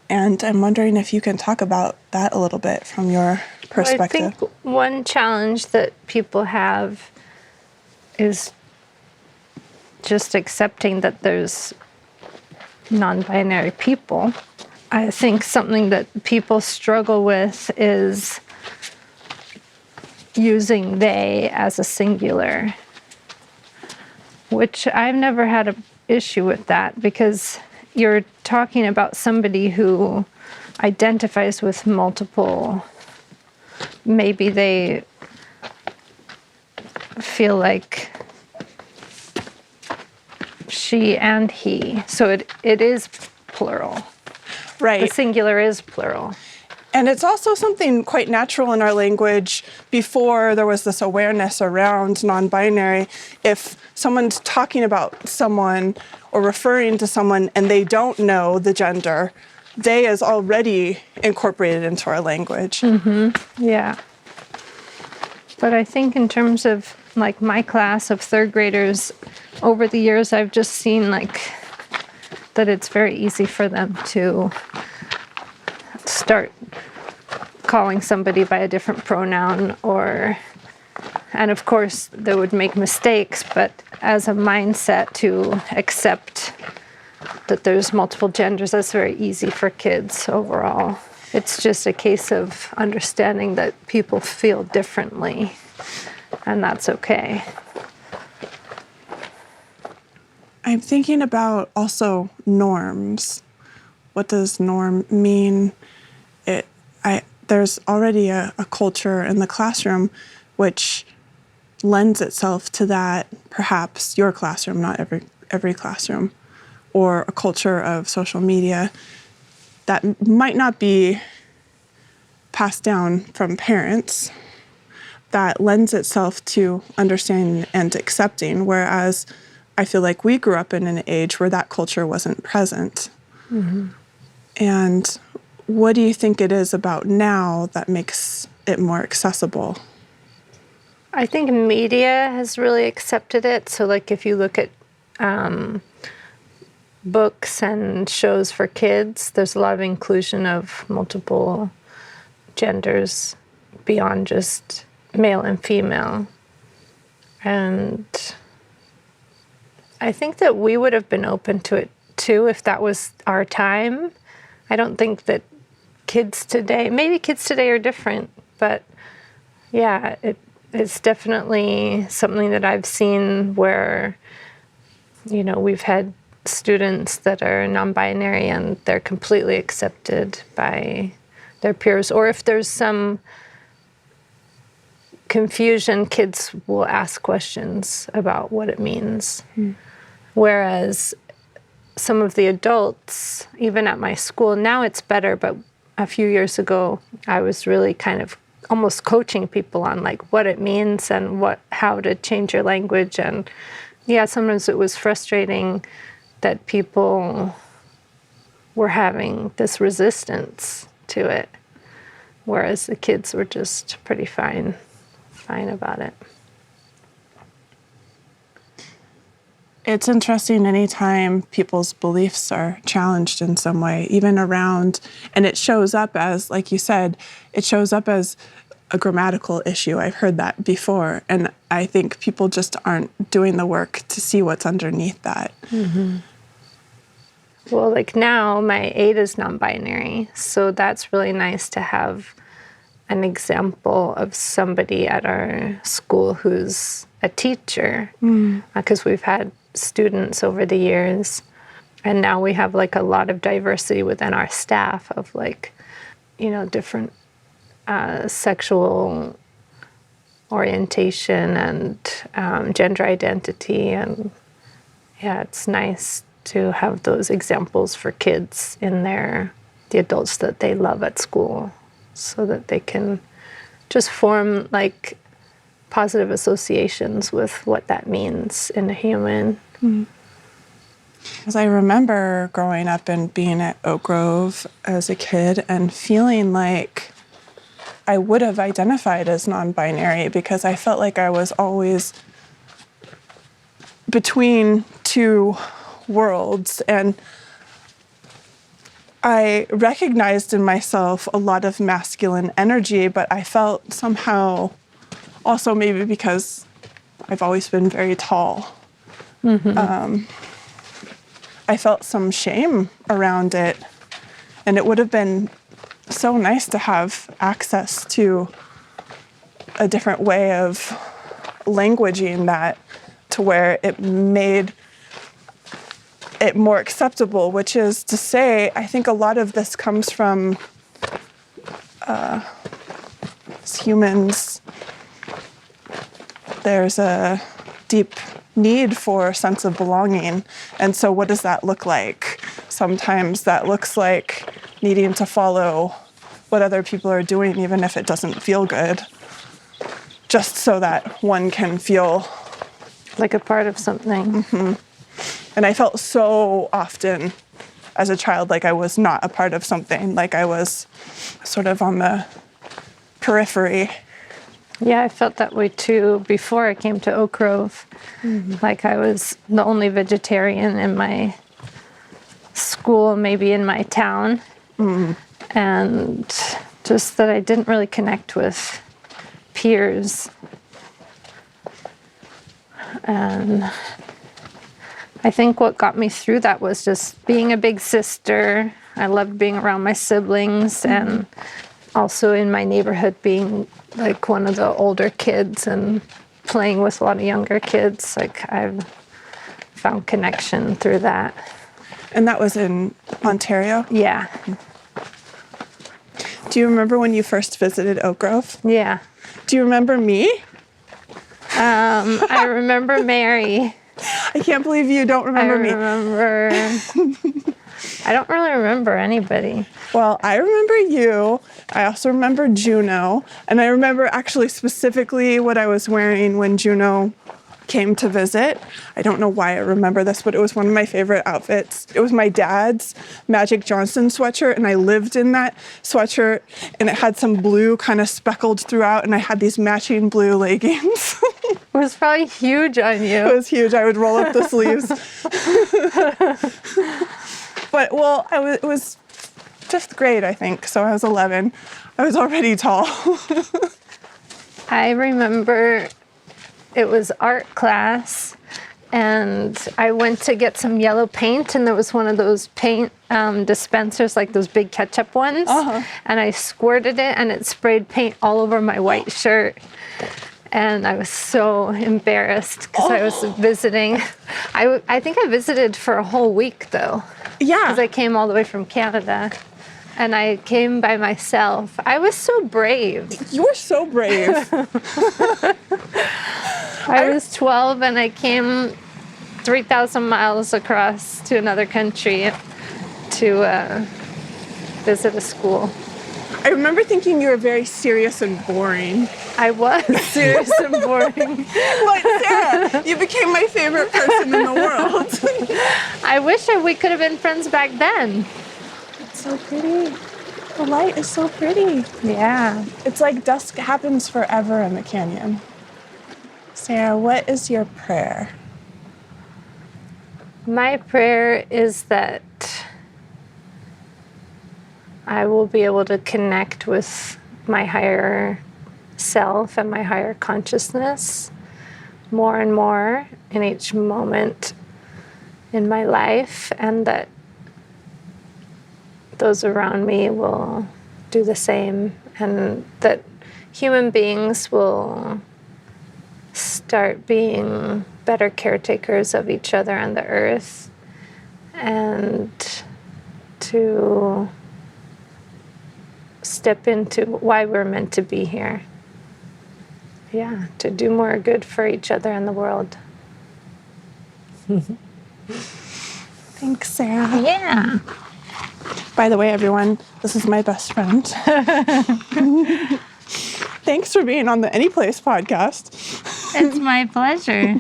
Speaker 1: And I'm wondering if you can talk about that a little bit from your perspective.
Speaker 2: Well, I think one challenge that people have is just accepting that there's non-binary people. I think something that people struggle with is using they as a singular, which I've never had an issue with that, because you're talking about somebody who identifies with multiple, maybe they feel like she and he. So it is plural.
Speaker 3: Right.
Speaker 2: The singular is plural.
Speaker 3: And it's also something quite natural in our language. Before there was this awareness around non-binary, if someone's talking about someone or referring to someone and they don't know the gender, they is already incorporated into our language.
Speaker 2: Mm-hmm. Yeah. But I think in terms of like my class of third graders, over the years I've just seen like that it's very easy for them to start calling somebody by a different pronoun, and of course they would make mistakes, but as a mindset to accept that there's multiple genders, that's very easy for kids overall. It's just a case of understanding that people feel differently, and that's okay.
Speaker 3: I'm thinking about also norms. What does norm mean? There's already a culture in the classroom which lends itself to that, perhaps your classroom, not every classroom, or a culture of social media that might not be passed down from parents, that lends itself to understanding and accepting, whereas I feel like we grew up in an age where that culture wasn't present. Mm-hmm. And what do you think it is about now that makes it more accessible?
Speaker 2: I think media has really accepted it. So like if you look at books and shows for kids, there's a lot of inclusion of multiple genders beyond just male and female. And I think that we would have been open to it too if that was our time. I don't think that maybe kids today are different, but yeah, it's definitely something that I've seen where, we've had students that are non-binary and they're completely accepted by their peers. Or if there's some confusion, kids will ask questions about what it means. Mm. Whereas some of the adults, even at my school, now it's better, but a few years ago, I was really kind of almost coaching people on like what it means and how to change your language. And yeah, sometimes it was frustrating that people were having this resistance to it, whereas the kids were just pretty fine about it.
Speaker 3: It's interesting anytime people's beliefs are challenged in some way, even around, and it shows up as, like you said, it shows up as a grammatical issue. I've heard that before, and I think people just aren't doing the work to see what's underneath that. Mm-hmm.
Speaker 2: Well, like now, my 8 is non-binary, so that's really nice to have an example of somebody at our school who's a teacher, because we've had students over the years, and now we have like a lot of diversity within our staff of like, different sexual orientation and gender identity, and yeah, it's nice to have those examples for kids in the adults that they love at school, so that they can just form like positive associations with what that means in a human.
Speaker 3: Because I remember growing up and being at Oak Grove as a kid and feeling like I would have identified as non-binary because I felt like I was always between two worlds, and I recognized in myself a lot of masculine energy, but I felt somehow, also maybe because I've always been very tall, I felt some shame around it, and it would have been so nice to have access to a different way of languaging that, to where it it more acceptable, which is to say, I think a lot of this comes from as humans. There's a deep need for a sense of belonging. And so what does that look like? Sometimes that looks like needing to follow what other people are doing, even if it doesn't feel good, just so that one can feel
Speaker 2: like a part of something.
Speaker 3: Mm-hmm. And I felt so often as a child like I was not a part of something, like I was sort of on the periphery.
Speaker 2: Yeah, I felt that way too before I came to Oak Grove. Mm-hmm. Like I was the only vegetarian in my school, maybe in my town. Mm-hmm. And just that I didn't really connect with peers. And I think what got me through that was just being a big sister. I loved being around my siblings, mm-hmm. and also in my neighborhood being like one of the older kids and playing with a lot of younger kids. Like I've found connection through that.
Speaker 3: And that was in Ontario?
Speaker 2: Yeah.
Speaker 3: Do you remember when you first visited Oak Grove?
Speaker 2: Yeah.
Speaker 3: Do you remember me?
Speaker 2: I remember Mary.
Speaker 3: I can't believe you don't remember me.
Speaker 2: I don't really remember anybody.
Speaker 3: Well, I remember you. I also remember Juno. And I remember actually specifically what I was wearing when Juno came to visit. I don't know why I remember this, but it was one of my favorite outfits. It was my dad's Magic Johnson sweatshirt, and I lived in that sweatshirt, and it had some blue kind of speckled throughout, and I had these matching blue leggings.
Speaker 2: It was probably huge on you.
Speaker 3: It was huge. I would roll up the sleeves. But, well, it was 5th grade, I think, so I was 11. I was already tall.
Speaker 2: I remember it was art class, and I went to get some yellow paint, and there was one of those paint dispensers, like those big ketchup ones, and I squirted it, and it sprayed paint all over my white shirt. And I was so embarrassed because I was visiting. I think I visited for a whole week, though.
Speaker 3: Yeah.
Speaker 2: Because I came all the way from Canada. And I came by myself. I was so brave.
Speaker 3: You were so brave.
Speaker 2: I was 12 and I came 3,000 miles across to another country to visit a school.
Speaker 3: I remember thinking you were very serious and boring.
Speaker 2: I was serious and boring.
Speaker 3: But Sarah, you became my favorite person in the world.
Speaker 2: I wish we could have been friends back then.
Speaker 3: It's so pretty. The light is so pretty.
Speaker 2: Yeah.
Speaker 3: It's like dusk happens forever in the canyon. Sarah, what is your prayer?
Speaker 2: My prayer is that I will be able to connect with my higher self and my higher consciousness more and more in each moment in my life, and that those around me will do the same, and that human beings will start being better caretakers of each other and the earth, and to step into why we're meant to be here. Yeah, to do more good for each other and the world.
Speaker 3: Thanks, Sarah.
Speaker 2: Yeah.
Speaker 3: By the way, everyone, this is my best friend. Thanks for being on the Anyplace podcast.
Speaker 2: It's my pleasure.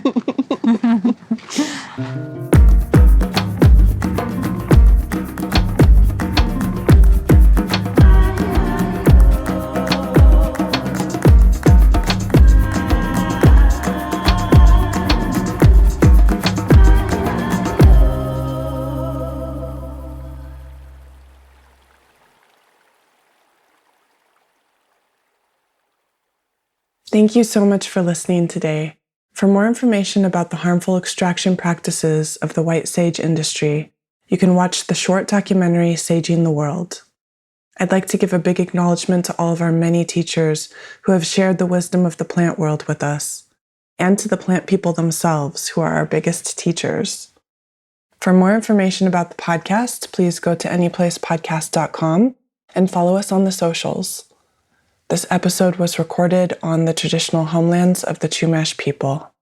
Speaker 1: Thank you so much for listening today. For more information about the harmful extraction practices of the white sage industry, you can watch the short documentary Saging the World. I'd like to give a big acknowledgement to all of our many teachers who have shared the wisdom of the plant world with us, and to the plant people themselves who are our biggest teachers. For more information about the podcast, please go to anyplacepodcast.com and follow us on the socials. This episode was recorded on the traditional homelands of the Chumash people.